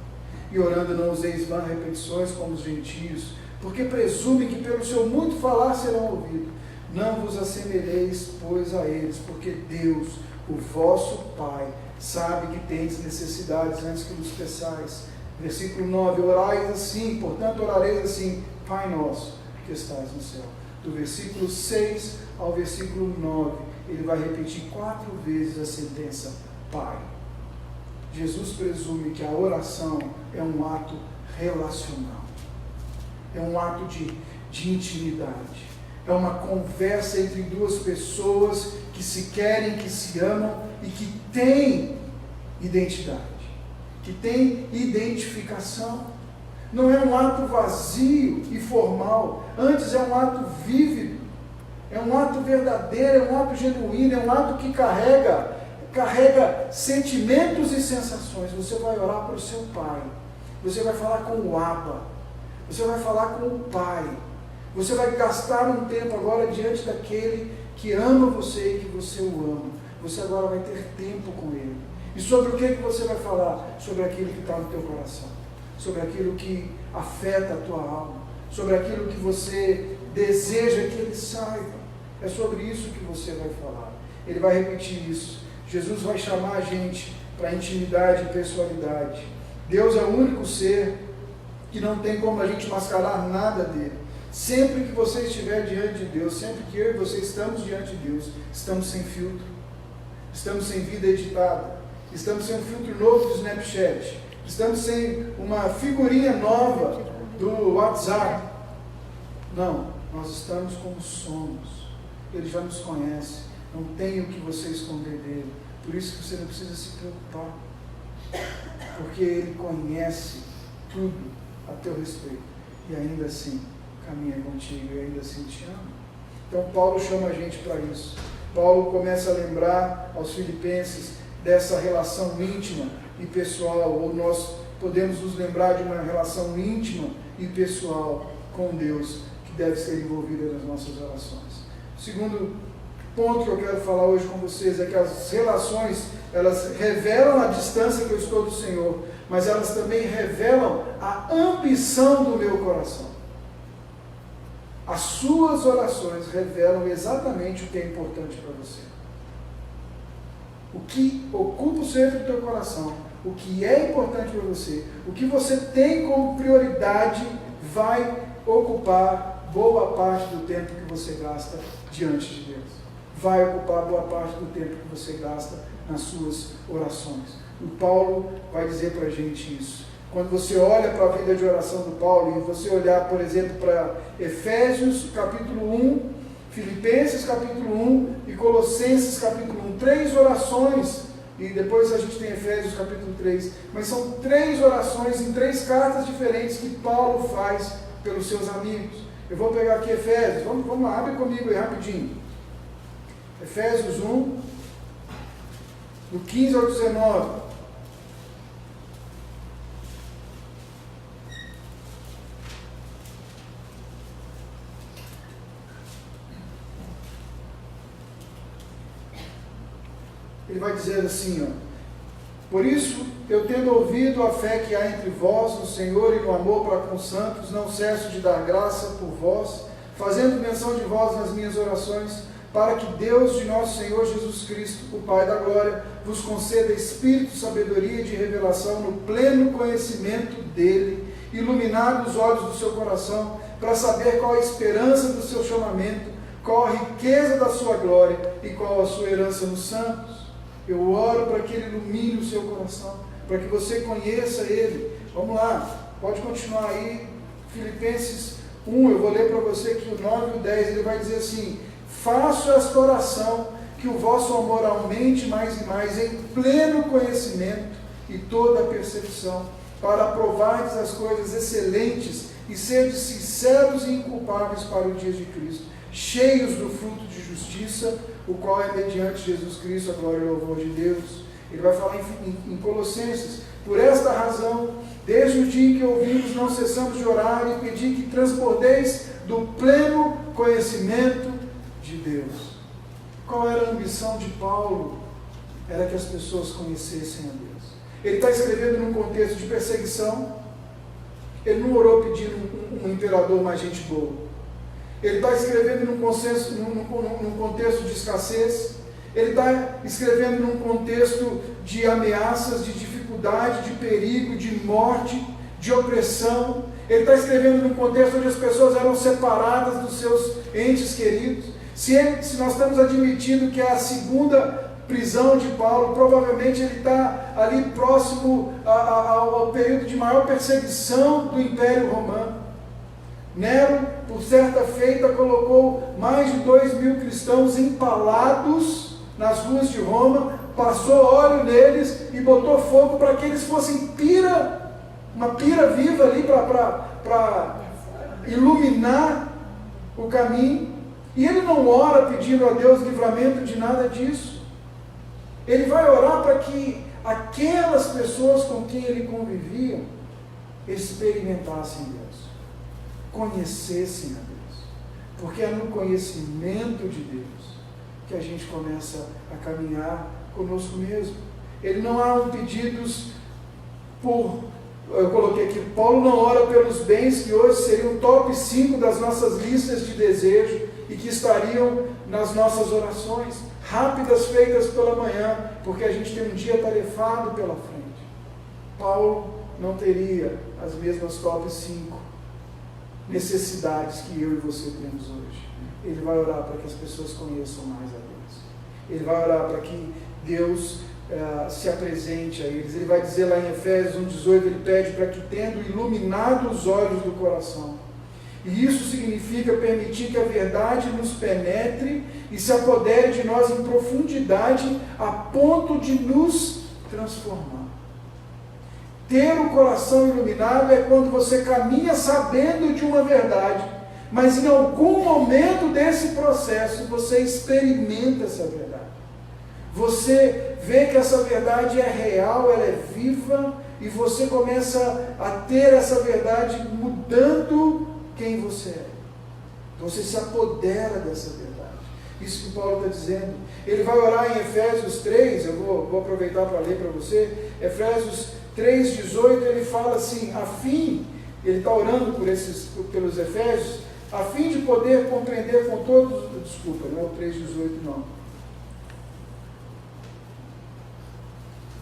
E orando não useis vãs repetições como os gentios, porque presumem que pelo seu muito falar serão ouvidos. Não vos assemelheis, pois, a eles, porque Deus, o vosso Pai, sabe que tendes necessidades antes que vos peçais. Versículo 9, orais assim, portanto orareis assim, Pai nosso, que estás no céu. Do versículo 6 ao versículo 9, ele vai repetir 4 vezes a sentença, Pai. Jesus presume que a oração é um ato relacional. é um ato de intimidade. É uma conversa entre duas pessoas que se querem, que se amam e que têm identidade, que têm identificação. Não é um ato vazio e formal, antes é um ato vívido, é um ato verdadeiro, é um ato genuíno, é um ato que carrega sentimentos e sensações. Você vai orar para o seu pai, você vai falar com o Abba, você vai falar com o Pai, você vai gastar um tempo agora diante daquele que ama você e que você o ama. Você agora vai ter tempo com ele. E sobre o que você vai falar? Sobre aquilo que está no teu coração, sobre aquilo que afeta a tua alma, sobre aquilo que você deseja que ele saiba. É sobre isso que você vai falar. Ele vai repetir isso. Jesus vai chamar a gente para intimidade e pessoalidade. Deus é o único ser que não tem como a gente mascarar nada dele. Sempre que você estiver diante de Deus, sempre que eu e você estamos diante de Deus, estamos sem filtro, estamos sem vida editada, estamos sem um filtro novo do Snapchat, estamos sem uma figurinha nova do WhatsApp. Não, nós estamos como somos. Ele já nos conhece, não tem o que você esconder dele. Por isso que você não precisa se preocupar, porque ele conhece tudo a teu respeito e ainda assim caminha contigo e ainda assim te ama. Então Paulo chama a gente para isso. Paulo começa a lembrar aos filipenses dessa relação íntima e pessoal, ou nós podemos nos lembrar de uma relação íntima e pessoal com Deus que deve ser envolvida nas nossas relações. O segundo ponto que eu quero falar hoje com vocês é que as relações, elas revelam a distância que eu estou do Senhor, mas elas também revelam a ambição do meu coração. As suas orações revelam exatamente o que é importante para você. O que ocupa o centro do teu coração, o que é importante para você, o que você tem como prioridade, vai ocupar boa parte do tempo que você gasta diante de Deus. Vai ocupar boa parte do tempo que você gasta nas suas orações. O Paulo vai dizer para a gente isso. Quando você olha para a vida de oração do Paulo, e você olhar, por exemplo, para Efésios capítulo 1, Filipenses capítulo 1 e Colossenses capítulo 1, 3 orações, e depois a gente tem Efésios capítulo 3, mas são 3 orações em 3 cartas diferentes que Paulo faz pelos seus amigos. Eu vou pegar aqui Efésios, vamos lá, abre comigo aí rapidinho. Efésios 1, do 15 ao 19. Ele vai dizer assim, por isso, eu tendo ouvido a fé que há entre vós, no Senhor e no amor para com os santos, não cesso de dar graça por vós, fazendo menção de vós nas minhas orações, para que Deus de nosso Senhor Jesus Cristo, o Pai da glória, vos conceda espírito, sabedoria e de revelação no pleno conhecimento dele, iluminado os olhos do seu coração, para saber qual a esperança do seu chamamento, qual a riqueza da sua glória e qual a sua herança nos santos. Eu oro para que ele ilumine o seu coração, para que você conheça ele. Vamos lá, pode continuar aí, Filipenses 1, eu vou ler para você aqui o 9 e o 10, ele vai dizer assim, faço esta oração, que o vosso amor aumente mais e mais em pleno conhecimento e toda a percepção, para aprovardes as coisas excelentes e serdes sinceros e inculpáveis para o dia de Cristo, cheios do fruto de justiça, o qual é mediante Jesus Cristo, a glória e o louvor de Deus. Ele vai falar em Colossenses, por esta razão, desde o dia em que ouvimos, não cessamos de orar e pedir que transbordeis do pleno conhecimento de Deus. Qual era a ambição de Paulo? Era que as pessoas conhecessem a Deus. Ele está escrevendo num contexto de perseguição. Ele não orou pedindo um imperador mais gente boa. Ele está escrevendo num contexto de escassez. Ele está escrevendo num contexto de ameaças, de dificuldade, de perigo, de morte, de opressão. Ele está escrevendo num contexto onde as pessoas eram separadas dos seus entes queridos. Se nós estamos admitindo que é a segunda prisão de Paulo, provavelmente ele está ali próximo ao período de maior perseguição do Império Romano. Nero, por certa feita, colocou mais de 2.000 cristãos empalados nas ruas de Roma, passou óleo neles e botou fogo para que eles fossem uma pira viva ali para iluminar o caminho. E ele não ora pedindo a Deus livramento de nada disso. Ele vai orar para que aquelas pessoas com quem ele convivia experimentassem Deus, conhecessem a Deus, porque é no conhecimento de Deus que a gente começa a caminhar conosco mesmo. Ele não há pedidos eu coloquei aqui, Paulo não ora pelos bens que hoje seriam top 5 das nossas listas de desejo e que estariam nas nossas orações, rápidas, feitas pela manhã, porque a gente tem um dia tarefado pela frente. Paulo não teria as mesmas top 5 necessidades que eu e você temos hoje. Ele vai orar para que as pessoas conheçam mais a Deus. Ele vai orar para que Deus se apresente a eles. Ele vai dizer lá em Efésios 1,18, ele pede para que, tendo iluminado os olhos do coração, e isso significa permitir que a verdade nos penetre e se apodere de nós em profundidade, a ponto de nos transformar. Ter o coração iluminado é quando você caminha sabendo de uma verdade, mas em algum momento desse processo você experimenta essa verdade. Você vê que essa verdade é real, ela é viva, e você começa a ter essa verdade mudando quem você é. Você se apodera dessa verdade. Isso que Paulo está dizendo. Ele vai orar em Efésios 3, eu vou aproveitar para ler para você. Efésios 3,18, ele fala assim, ele está orando pelos Efésios, a fim de poder compreender com todos, desculpa, não é o 3,18 não.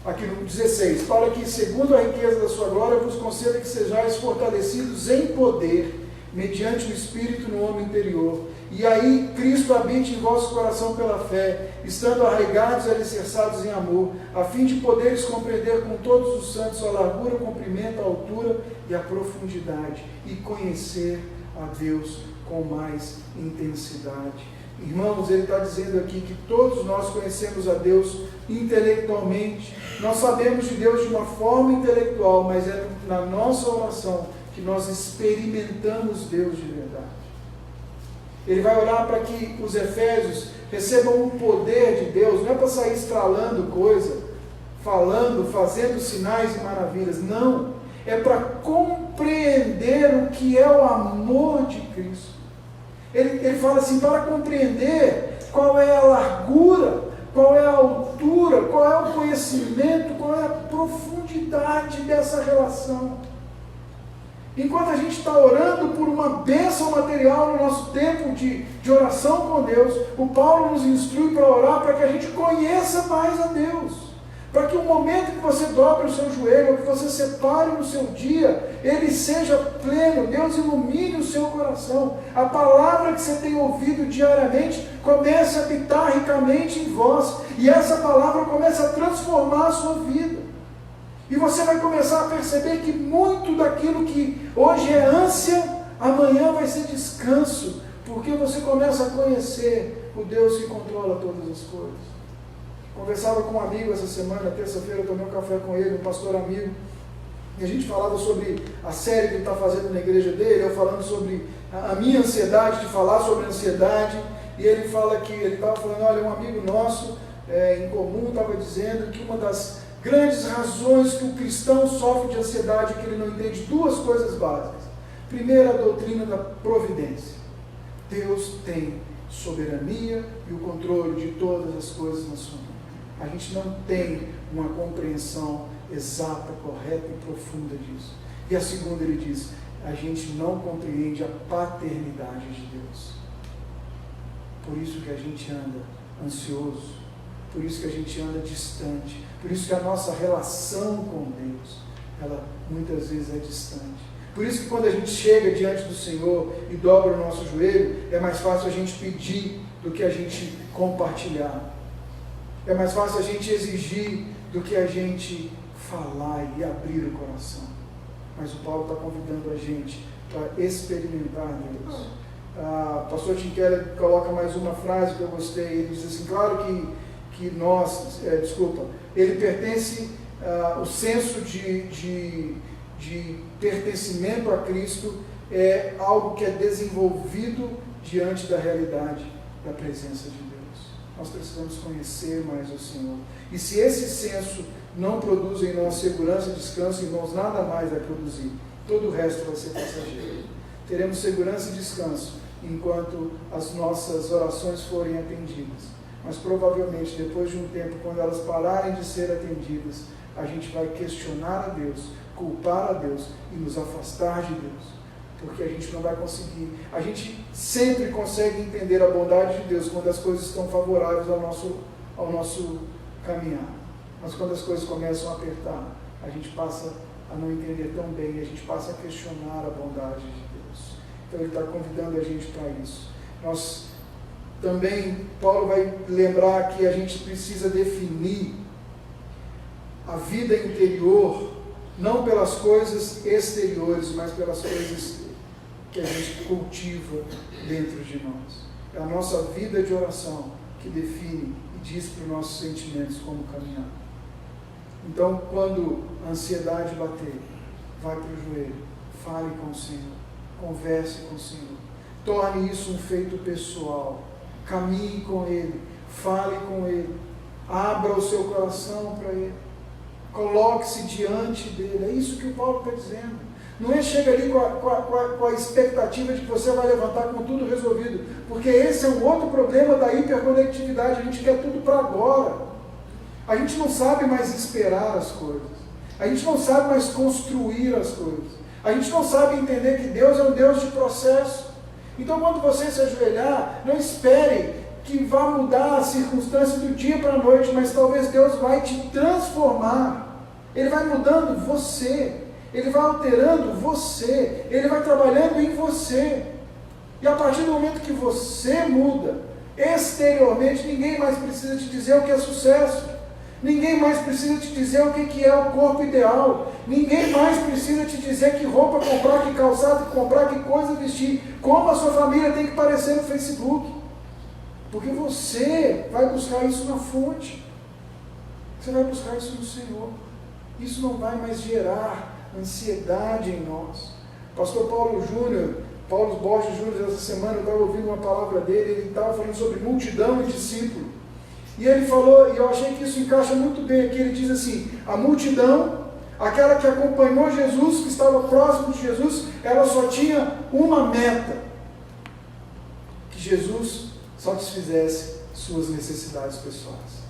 Aqui no 16, para que, segundo a riqueza da sua glória, vos conceda que sejais fortalecidos em poder, mediante o Espírito no homem interior, e aí Cristo habite em vosso coração pela fé, estando arraigados e alicerçados em amor, a fim de poderes compreender com todos os santos a largura, o comprimento, a altura e a profundidade, e conhecer a Deus com mais intensidade. Irmãos, ele está dizendo aqui que todos nós conhecemos a Deus intelectualmente, nós sabemos de Deus de uma forma intelectual, mas é na nossa oração que nós experimentamos Deus de verdade. Ele vai orar para que os Efésios recebam o poder de Deus, não é para sair estralando coisa, falando, fazendo sinais e maravilhas, não, é para compreender o que é o amor de Cristo. Ele fala assim, para compreender qual é a largura, qual é a altura, qual é o conhecimento, qual é a profundidade dessa relação. Enquanto a gente está orando por uma bênção material no nosso tempo de oração com Deus, o Paulo nos instrui para orar para que a gente conheça mais a Deus. Para que o momento que você dobre o seu joelho, ou que você separe no seu dia, ele seja pleno, Deus ilumine o seu coração. A palavra que você tem ouvido diariamente comece a habitar ricamente em vós, e essa palavra começa a transformar a sua vida. E você vai começar a perceber que muito daquilo que hoje é ânsia, amanhã vai ser descanso, porque você começa a conhecer o Deus que controla todas as coisas. Conversava com um amigo essa semana, terça-feira, eu tomei um café com ele, um pastor amigo, e a gente falava sobre a série que ele está fazendo na igreja dele, eu falando sobre a minha ansiedade, de falar sobre a ansiedade, e ele fala que, ele estava falando, olha, um amigo nosso em comum estava dizendo que uma das grandes razões que o cristão sofre de ansiedade é que ele não entende duas coisas básicas. Primeiro, a doutrina da providência. Deus tem soberania e o controle de todas as coisas na sua mão. A gente não tem uma compreensão exata, correta e profunda disso. E a segunda, ele diz, a gente não compreende a paternidade de Deus. Por isso que a gente anda ansioso, por isso que a gente anda distante, por isso que a nossa relação com Deus, ela muitas vezes é distante. Por isso que quando a gente chega diante do Senhor e dobra o nosso joelho, é mais fácil a gente pedir do que a gente compartilhar. É mais fácil a gente exigir do que a gente falar e abrir o coração. Mas o Paulo está convidando a gente para experimentar Deus. Pastor Tim Keller coloca mais uma frase que eu gostei. Ele diz assim: claro que nós, ele pertence, o senso de pertencimento a Cristo é algo que é desenvolvido diante da realidade da presença de Deus. Nós precisamos conhecer mais o Senhor. E se esse senso não produz em nós segurança e descanso, irmãos, nada mais vai produzir. Todo o resto vai ser passageiro. Teremos segurança e descanso enquanto as nossas orações forem atendidas. Mas provavelmente, depois de um tempo, quando elas pararem de ser atendidas, a gente vai questionar a Deus, culpar a Deus e nos afastar de Deus. Porque a gente não vai conseguir. A gente sempre consegue entender a bondade de Deus quando as coisas estão favoráveis ao nosso caminhar. Mas quando as coisas começam a apertar, a gente passa a não entender tão bem, a gente passa a questionar a bondade de Deus. Então ele está convidando a gente para isso. Nós também, Paulo vai lembrar que a gente precisa definir a vida interior, não pelas coisas exteriores, mas pelas coisas que a gente cultiva dentro de nós. É a nossa vida de oração que define e diz para os nossos sentimentos como caminhar. Então, quando a ansiedade bater, vai para o joelho, fale com o Senhor, converse com o Senhor, torne isso um feito pessoal, caminhe com Ele, fale com Ele, abra o seu coração para Ele, coloque-se diante dEle. É isso que o Paulo está dizendo. Não é chega ali com a expectativa de que você vai levantar com tudo resolvido, porque esse é um outro problema da hiperconectividade. A gente quer tudo para agora. A gente não sabe mais esperar as coisas. A gente não sabe mais construir as coisas. A gente não sabe entender que Deus é um Deus de processo. Então, quando você se ajoelhar, não espere que vá mudar a circunstância do dia para a noite, mas talvez Deus vai te transformar. Ele vai mudando você. Ele vai alterando você. Ele vai trabalhando em você. E a partir do momento que você muda, exteriormente, ninguém mais precisa te dizer o que é sucesso. Ninguém mais precisa te dizer o que é o corpo ideal. Ninguém mais precisa te dizer que roupa comprar, que calçado comprar, que coisa vestir, como a sua família tem que parecer no Facebook. Porque você vai buscar isso na fonte. Você vai buscar isso no Senhor. Isso não vai mais gerar ansiedade em nós. Pastor Paulo Borges Júnior, essa semana eu estava ouvindo uma palavra dele, ele estava falando sobre multidão e discípulo. E ele falou, e eu achei que isso encaixa muito bem aqui, ele diz assim: a multidão, aquela que acompanhou Jesus, que estava próximo de Jesus, ela só tinha uma meta: que Jesus satisfizesse suas necessidades pessoais.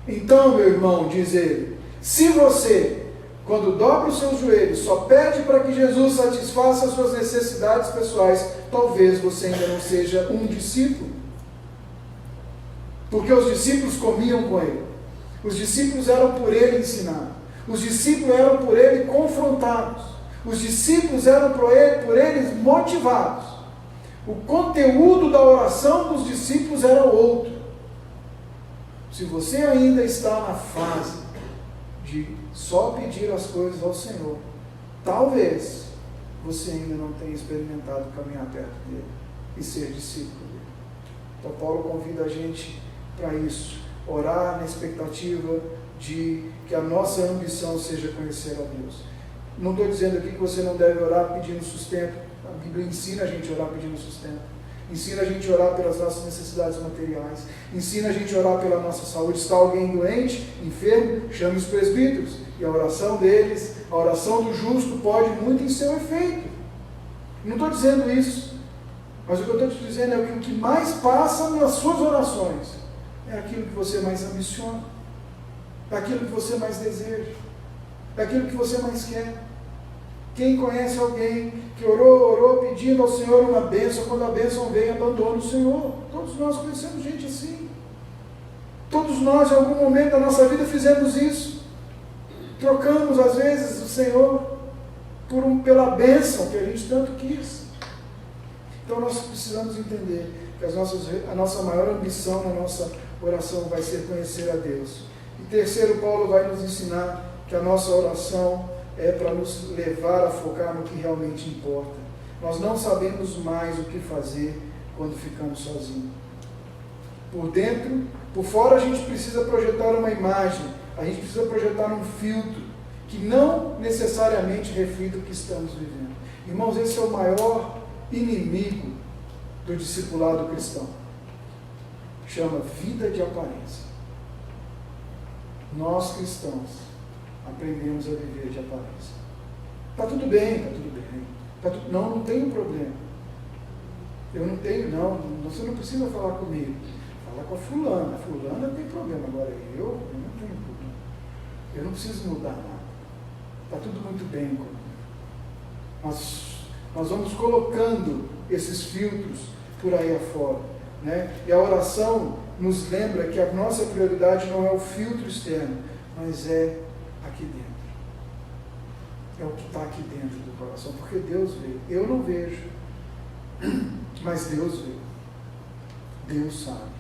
Então, meu irmão, diz ele, se você, quando dobra os seus joelhos, só pede para que Jesus satisfaça as suas necessidades pessoais, talvez você ainda não seja um discípulo. Porque os discípulos comiam com ele. Os discípulos eram por ele ensinados. Os discípulos eram por ele confrontados. Os discípulos eram por eles motivados. O conteúdo da oração dos discípulos era outro. Se você ainda está na fase de só pedir as coisas ao Senhor, talvez você ainda não tenha experimentado caminhar perto dele e ser discípulo dele. Então Paulo convida a gente para isso, orar na expectativa de que a nossa ambição seja conhecer a Deus. Não estou dizendo aqui que você não deve orar pedindo sustento. A Bíblia ensina a gente a orar pedindo sustento. Ensina a gente a orar pelas nossas necessidades materiais. Ensina a gente a orar pela nossa saúde. Está alguém doente, enfermo, chame os presbíteros. E a oração deles, a oração do justo pode muito em seu efeito. Não estou dizendo isso. Mas o que eu estou te dizendo é que o que mais passa nas suas orações é aquilo que você mais ambiciona, é aquilo que você mais deseja, é aquilo que você mais quer. Quem conhece alguém que orou pedindo ao Senhor uma bênção, quando a bênção vem, abandona o Senhor? Todos nós conhecemos gente assim. Todos nós, em algum momento da nossa vida, fizemos isso. Trocamos, às vezes, o Senhor pela bênção que a gente tanto quis. Então nós precisamos entender que a nossa maior ambição na nossa oração vai ser conhecer a Deus. E terceiro, Paulo vai nos ensinar que a nossa oração é para nos levar a focar no que realmente importa. Nós não sabemos mais o que fazer quando ficamos sozinhos. Por dentro, por fora a gente precisa projetar uma imagem, a gente precisa projetar um filtro que não necessariamente reflita o que estamos vivendo. Irmãos, esse é o maior inimigo do discipulado cristão. Chama vida de aparência. Nós cristãos aprendemos a viver de aparência. Está tudo bem, está tudo bem. Não tem problema. Eu não tenho, não. Você não precisa falar comigo. Fala com a fulana. A fulana tem problema. Agora eu não tenho problema. Eu não preciso mudar nada. Está tudo muito bem comigo. Nós vamos colocando esses filtros por aí afora, né? E a oração nos lembra que a nossa prioridade não é o filtro externo, mas é aqui dentro. É o que está aqui dentro do coração, porque Deus vê. Eu não vejo, mas Deus vê. Deus sabe.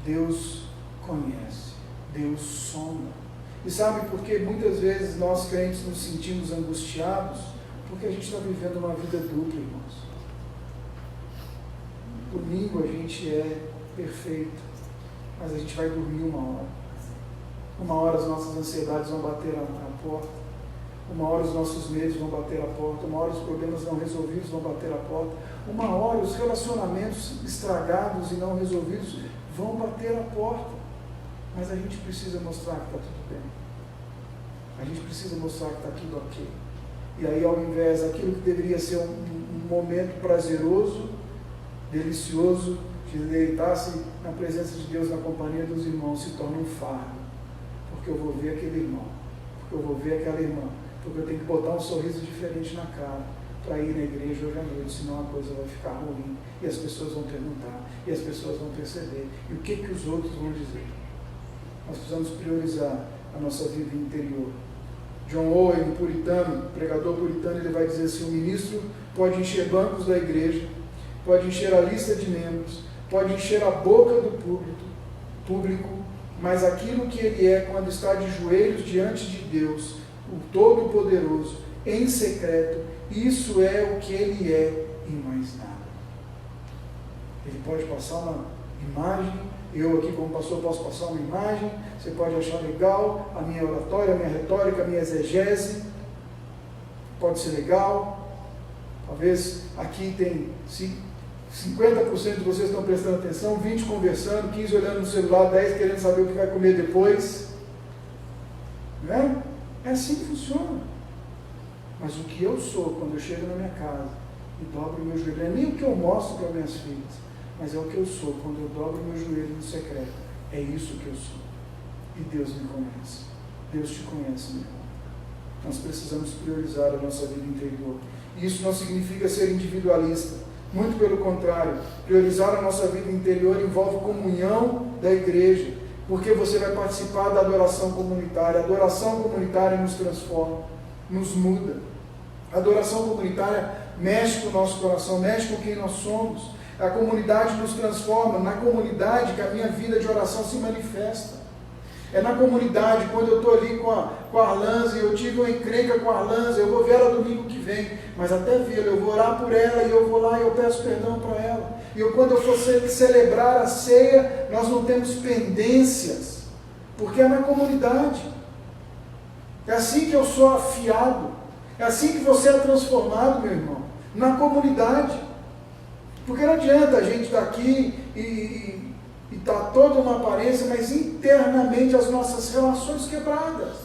Deus conhece. Deus sonda. E sabe por que muitas vezes nós crentes nos sentimos angustiados? Porque a gente está vivendo uma vida dupla, irmãos. Domingo a gente é perfeito, mas a gente vai dormir uma hora. Uma hora as nossas ansiedades vão bater a porta. Uma hora os nossos medos vão bater a porta. Uma hora os problemas não resolvidos vão bater a porta. Uma hora os relacionamentos estragados e não resolvidos vão bater a porta. Mas a gente precisa mostrar que está tudo bem. A gente precisa mostrar que está tudo ok. E aí, ao invés daquilo que deveria ser um momento prazeroso, delicioso, de deleitar-se na presença de Deus, na companhia dos irmãos, se torna um fardo. Porque eu vou ver aquele irmão, porque eu vou ver aquela irmã, porque eu tenho que botar um sorriso diferente na cara para ir na igreja hoje à noite, senão a coisa vai ficar ruim, e as pessoas vão perguntar, e as pessoas vão perceber, e o que os outros vão dizer? Nós precisamos priorizar a nossa vida interior. John Owen, puritano, pregador puritano, ele vai dizer assim: o ministro pode encher bancos da igreja, pode encher a lista de membros, pode encher a boca do público, mas aquilo que ele é quando está de joelhos diante de Deus, o Todo-Poderoso, em secreto, isso é o que ele é e mais nada. Ele pode passar uma imagem, eu aqui como pastor posso passar uma imagem, você pode achar legal a minha oratória, a minha retórica, a minha exegese, pode ser legal, talvez aqui tem 50% de vocês estão prestando atenção, 20% conversando, 15% olhando no celular, 10% querendo saber o que vai comer depois, né? É assim que funciona. Mas o que eu sou quando eu chego na minha casa e dobro o meu joelho, não é nem o que eu mostro para minhas filhas, mas é o que eu sou quando eu dobro o meu joelho no secreto. É isso que eu sou. E Deus me conhece. Deus te conhece, meu irmão. Nós precisamos priorizar a nossa vida interior. E isso não significa ser individualista. Muito pelo contrário. Priorizar a nossa vida interior envolve comunhão da igreja. Porque você vai participar da adoração comunitária. A adoração comunitária nos transforma, nos muda. A adoração comunitária mexe com o nosso coração, mexe com quem nós somos. A comunidade nos transforma. Na comunidade que a minha vida de oração se manifesta. É na comunidade, quando eu estou ali com a Arlanza, e eu tive uma encrenca com a Arlanza, eu vou ver ela domingo que vem, mas até vê-la, eu vou orar por ela, e eu vou lá e eu peço perdão para ela. E quando eu for celebrar a ceia, nós não temos pendências, porque é na comunidade. É assim que eu sou afiado, é assim que você é transformado, meu irmão, na comunidade. Porque não adianta a gente estar aqui e está toda uma aparência, mas internamente as nossas relações quebradas.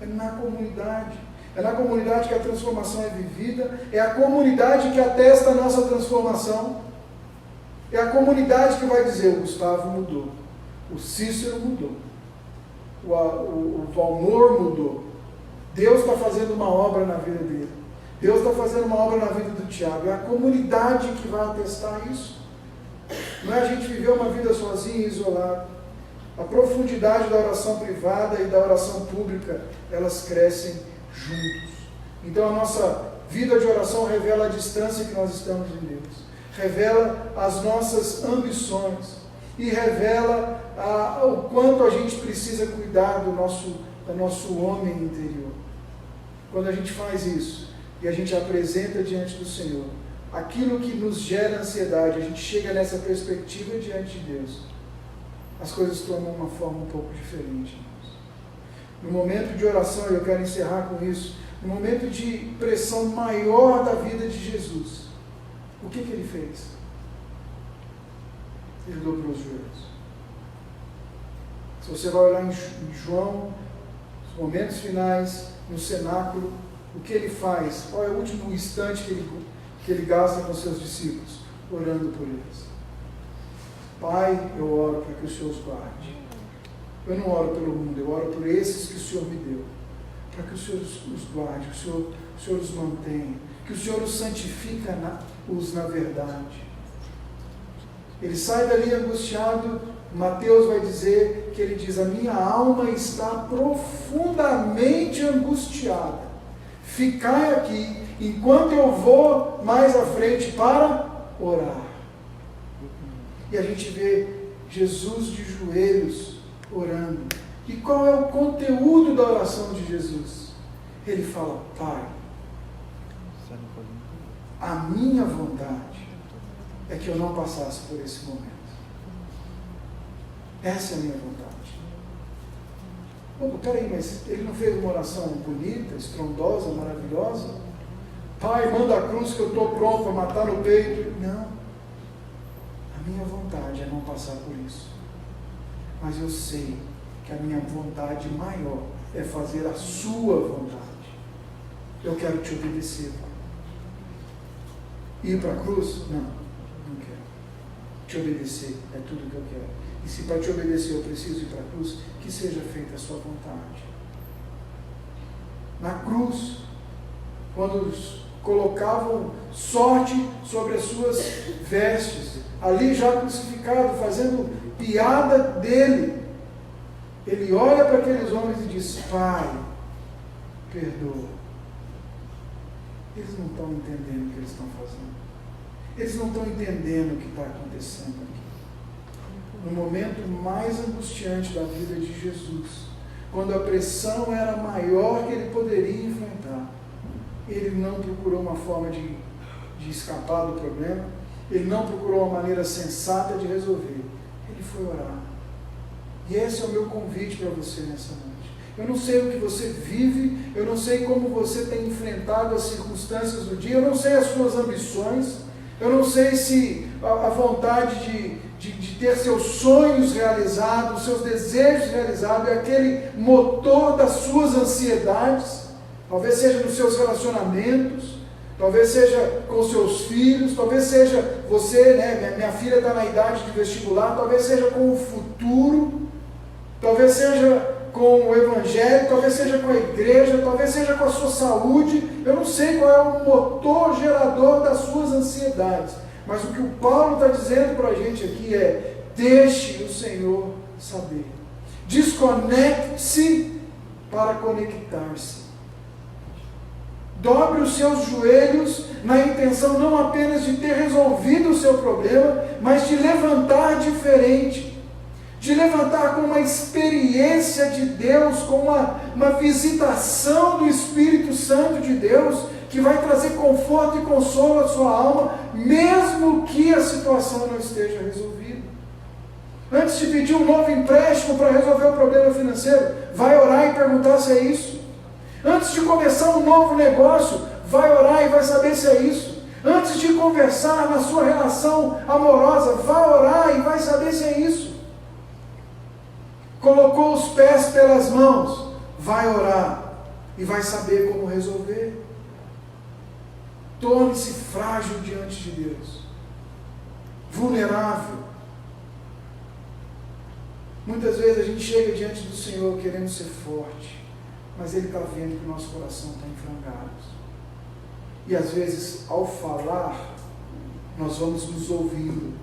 É na comunidade. É na comunidade que a transformação é vivida. É a comunidade que atesta a nossa transformação. É a comunidade que vai dizer: o Gustavo mudou, o Cícero mudou, o Valmor mudou. Deus está fazendo uma obra na vida dele. Deus está fazendo uma obra na vida do Tiago. É a comunidade que vai atestar isso. Não é a gente viver uma vida sozinho e isolado. A profundidade da oração privada e da oração pública, elas crescem juntos. Então a nossa vida de oração revela a distância que nós estamos em Deus. Revela as nossas ambições. E revela o quanto a gente precisa cuidar do nosso homem interior. quando a gente faz isso e a gente apresenta diante do Senhor aquilo que nos gera ansiedade, a gente chega nessa perspectiva diante de Deus, as coisas tomam uma forma um pouco diferente. No momento de oração, e eu quero encerrar com isso, no momento de pressão maior da vida de Jesus, o que ele fez? Ele dobrou os joelhos. Se você vai olhar em João, nos momentos finais, no cenáculo, o que ele faz? Qual é o último instante que ele gasta com seus discípulos? Orando por eles. Pai, eu oro para que o Senhor os guarde. Eu não oro pelo mundo, eu oro por esses que o Senhor me deu. Para que o Senhor os guarde, que o Senhor os mantenha, que o Senhor os santifica na verdade. Ele sai dali angustiado. Mateus vai dizer que ele diz: a minha alma está profundamente angustiada. Ficai aqui, enquanto eu vou mais à frente para orar. E a gente vê Jesus de joelhos orando. E qual é o conteúdo da oração de Jesus? Ele fala: Pai, a minha vontade é que eu não passasse por esse momento. Essa é a minha vontade. Peraí, mas ele não fez uma oração bonita, estrondosa, maravilhosa? Pai, manda a cruz que eu estou pronto para matar no peito. Não. A minha vontade é não passar por isso. Mas eu sei que a minha vontade maior é fazer a sua vontade. Eu quero te obedecer, Pai. Ir para a cruz? Não quero. Te obedecer é tudo que eu quero. E se para te obedecer eu preciso ir para a cruz, que seja feita a sua vontade. Na cruz, quando colocavam sorte sobre as suas vestes, ali já crucificado, fazendo piada dele, ele olha para aqueles homens e diz: Pai, perdoa. Eles não estão entendendo o que eles estão fazendo. Eles não estão entendendo o que está acontecendo aqui. No momento mais angustiante da vida de Jesus, quando a pressão era maior que ele poderia enfrentar, ele não procurou uma forma de escapar do problema, ele não procurou uma maneira sensata de resolver, ele foi orar. E esse é o meu convite para você nessa noite. Eu não sei o que você vive, eu não sei como você tem enfrentado as circunstâncias do dia, eu não sei as suas ambições, eu não sei se a vontade de ter seus sonhos realizados, seus desejos realizados, é aquele motor das suas ansiedades. Talvez seja nos seus relacionamentos, talvez seja com seus filhos, talvez seja você, né? Minha filha está na idade de vestibular, talvez seja com o futuro, talvez seja com o Evangelho, talvez seja com a igreja, talvez seja com a sua saúde. Eu não sei qual é o motor gerador das suas ansiedades. Mas o que o Paulo está dizendo para a gente aqui é: deixe o Senhor saber. Desconecte-se para conectar-se. Dobre os seus joelhos na intenção não apenas de ter resolvido o seu problema, mas de levantar diferente. De levantar com uma experiência de Deus, com uma visitação do Espírito Santo de Deus, que vai trazer conforto e consolo à sua alma, mesmo que a situação não esteja resolvida. Antes de pedir um novo empréstimo para resolver o problema financeiro, vai orar e perguntar se é isso. Antes de começar um novo negócio, vai orar e vai saber se é isso. Antes de conversar na sua relação amorosa, vai orar e vai saber se é isso. Colocou os pés pelas mãos, vai orar e vai saber como resolver. Torne-se frágil diante de Deus, vulnerável. Muitas vezes a gente chega diante do Senhor querendo ser forte, mas Ele está vendo que o nosso coração está em frangalhos. E às vezes, ao falar, nós vamos nos ouvindo.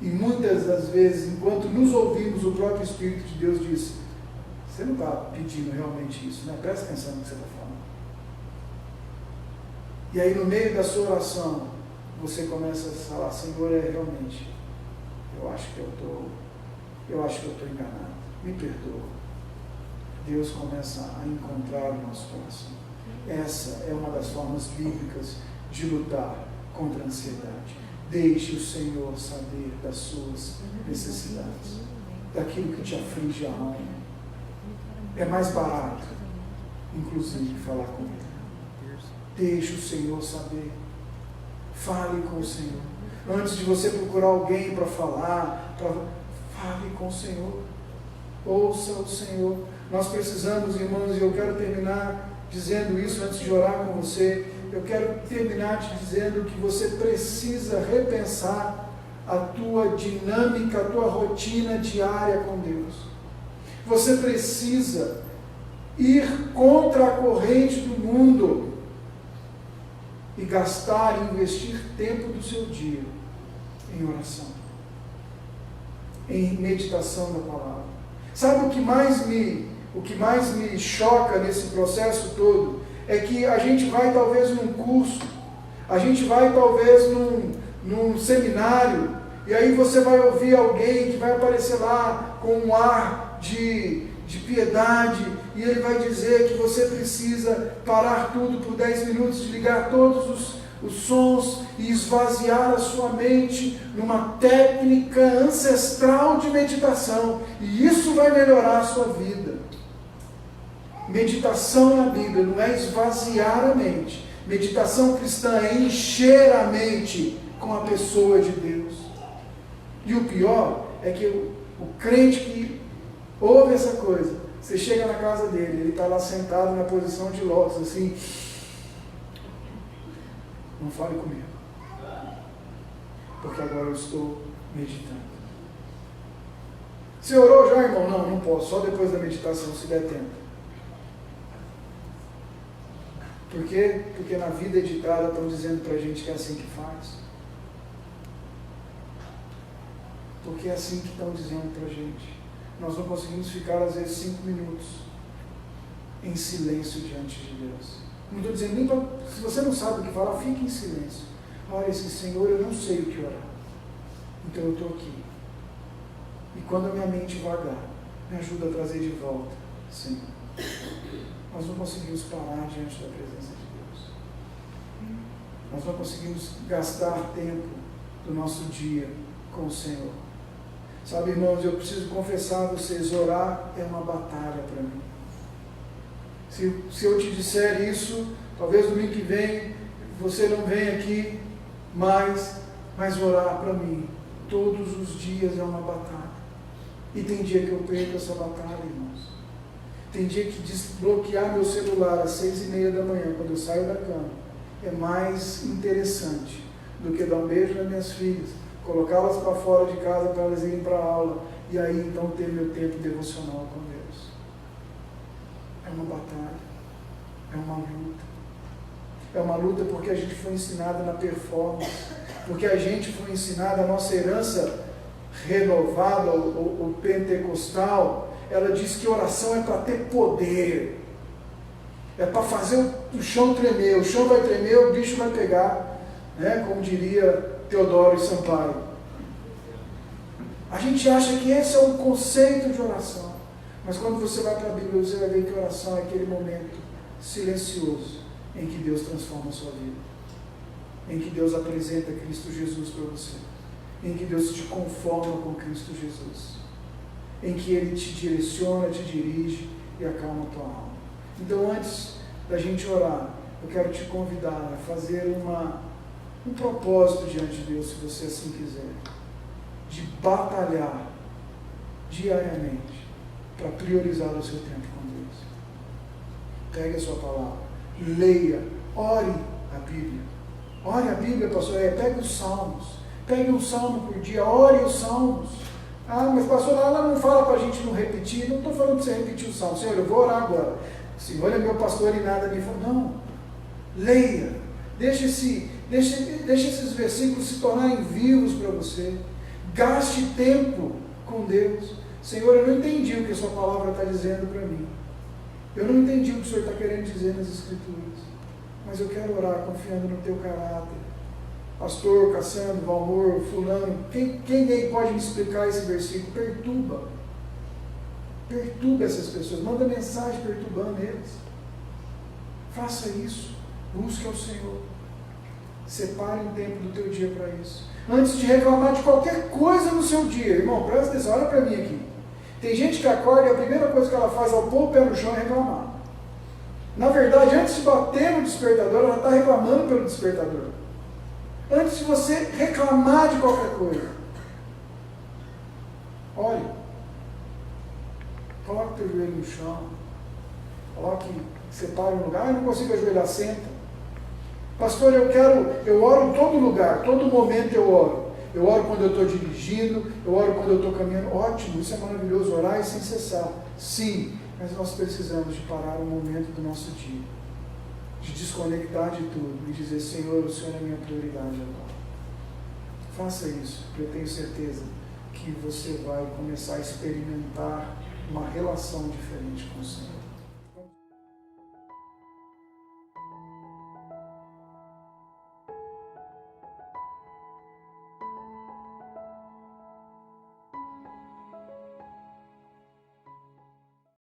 E muitas das vezes, enquanto nos ouvimos, o próprio Espírito de Deus diz: você não está pedindo realmente isso, né? Presta atenção no que você está falando. E aí, no meio da sua oração, você começa a falar: Senhor, realmente, eu acho que eu estou enganado, me perdoa. Deus começa a encontrar o nosso coração. Essa é uma das formas bíblicas de lutar contra a ansiedade. Deixe o Senhor saber das suas necessidades, daquilo que te aflige a alma. É mais barato, inclusive, falar com Ele. Deixe o Senhor saber. Fale com o Senhor. Antes de você procurar alguém para falar, fale com o Senhor. Ouça o Senhor. Nós precisamos, irmãos, e eu quero terminar dizendo isso antes de orar com você. Eu quero terminar te dizendo que você precisa repensar a tua dinâmica, a tua rotina diária com Deus. Você precisa ir contra a corrente do mundo e gastar e investir tempo do seu dia em oração, em meditação da palavra. Sabe o que mais me choca nesse processo todo? É que a gente vai talvez num curso, a gente vai talvez num seminário, e aí você vai ouvir alguém que vai aparecer lá com um ar de piedade, e ele vai dizer que você precisa parar tudo por 10 minutos, desligar todos os sons e esvaziar a sua mente numa técnica ancestral de meditação, e isso vai melhorar a sua vida. Meditação na Bíblia não é esvaziar a mente. Meditação cristã é encher a mente com a pessoa de Deus. E o pior é que o crente que ouve essa coisa, você chega na casa dele, ele está lá sentado na posição de lótus, assim, não fale comigo, porque agora eu estou meditando. Você orou já, irmão? Não posso, só depois da meditação, se der tempo. Por quê? Porque na vida editada estão dizendo para a gente que é assim que faz. Porque é assim que estão dizendo para a gente. Nós não conseguimos ficar, às vezes, 5 minutos em silêncio diante de Deus. Não estou dizendo nem para... Se você não sabe o que falar, fique em silêncio. Olha, esse Senhor, eu não sei o que orar. Então eu estou aqui. E quando a minha mente vagar, me ajuda a trazer de volta, Senhor. Nós não conseguimos parar diante da presença de Deus. Nós não conseguimos gastar tempo do nosso dia com o Senhor. Sabe, irmãos, eu preciso confessar a vocês, orar é uma batalha para mim. Se eu te disser isso, talvez domingo que vem você não venha aqui mais, mas orar para mim todos os dias é uma batalha. E tem dia que eu perco essa batalha, irmãos. Tem dia que desbloquear meu celular às 6:30 da manhã, quando eu saio da cama, é mais interessante do que dar um beijo nas minhas filhas, colocá-las para fora de casa para elas irem para a aula, e aí então ter meu tempo devocional com Deus. É uma batalha, é uma luta. É uma luta porque a gente foi ensinado na performance, porque a gente foi ensinado, a nossa herança renovada, ou pentecostal, ela diz que oração é para ter poder, é para fazer o chão tremer. O chão vai tremer, o bicho vai pegar, né? Como diria Teodoro Sampaio. A gente acha que esse é o conceito de oração, mas quando você vai para a Bíblia, você vai ver que oração é aquele momento silencioso em que Deus transforma a sua vida, em que Deus apresenta Cristo Jesus para você, em que Deus te conforma com Cristo Jesus, em que Ele te direciona, te dirige e acalma a tua alma. Então, antes da gente orar, eu quero te convidar a fazer um propósito diante de Deus, se você assim quiser, de batalhar diariamente para priorizar o seu tempo com Deus. Pegue a sua palavra, leia, ore a Bíblia. Ore a Bíblia, pastor, pegue os salmos, pegue um salmo por dia, ore os salmos. Ah, mas pastor, ela não fala para a gente não repetir. Não estou falando para você repetir o salmo. Senhor, eu vou orar agora. O Senhor é meu pastor e nada me fala. Não. Leia. Deixe esses versículos se tornarem vivos para você. Gaste tempo com Deus. Senhor, eu não entendi o que a sua palavra está dizendo para mim. Eu não entendi o que o Senhor está querendo dizer nas Escrituras. Mas eu quero orar confiando no teu caráter. Pastor, Cassandro, Valmor, fulano, quem aí pode me explicar esse versículo? Perturba Perturbe essas pessoas, manda mensagem perturbando eles. Faça isso, busque ao Senhor. Separe um tempo do teu dia para isso. Antes de reclamar de qualquer coisa no seu dia, irmão, presta atenção, olha para mim aqui. Tem gente que acorda e a primeira coisa que ela faz ao pôr o pé no chão é reclamar. Na verdade, antes de bater no despertador, ela está reclamando pelo despertador. Antes de você reclamar de qualquer coisa, olhe, coloque o teu joelho no chão, separe um lugar, não consigo ajoelhar, senta. Pastor, eu oro em todo lugar, todo momento eu oro. Eu oro quando eu estou dirigindo, eu oro quando eu estou caminhando. Ótimo, isso é maravilhoso, orar sem cessar. Sim, mas nós precisamos de parar um momento do nosso dia, de desconectar de tudo e dizer, Senhor, o Senhor é minha prioridade agora. Faça isso, eu tenho certeza que você vai começar a experimentar uma relação diferente com o Senhor.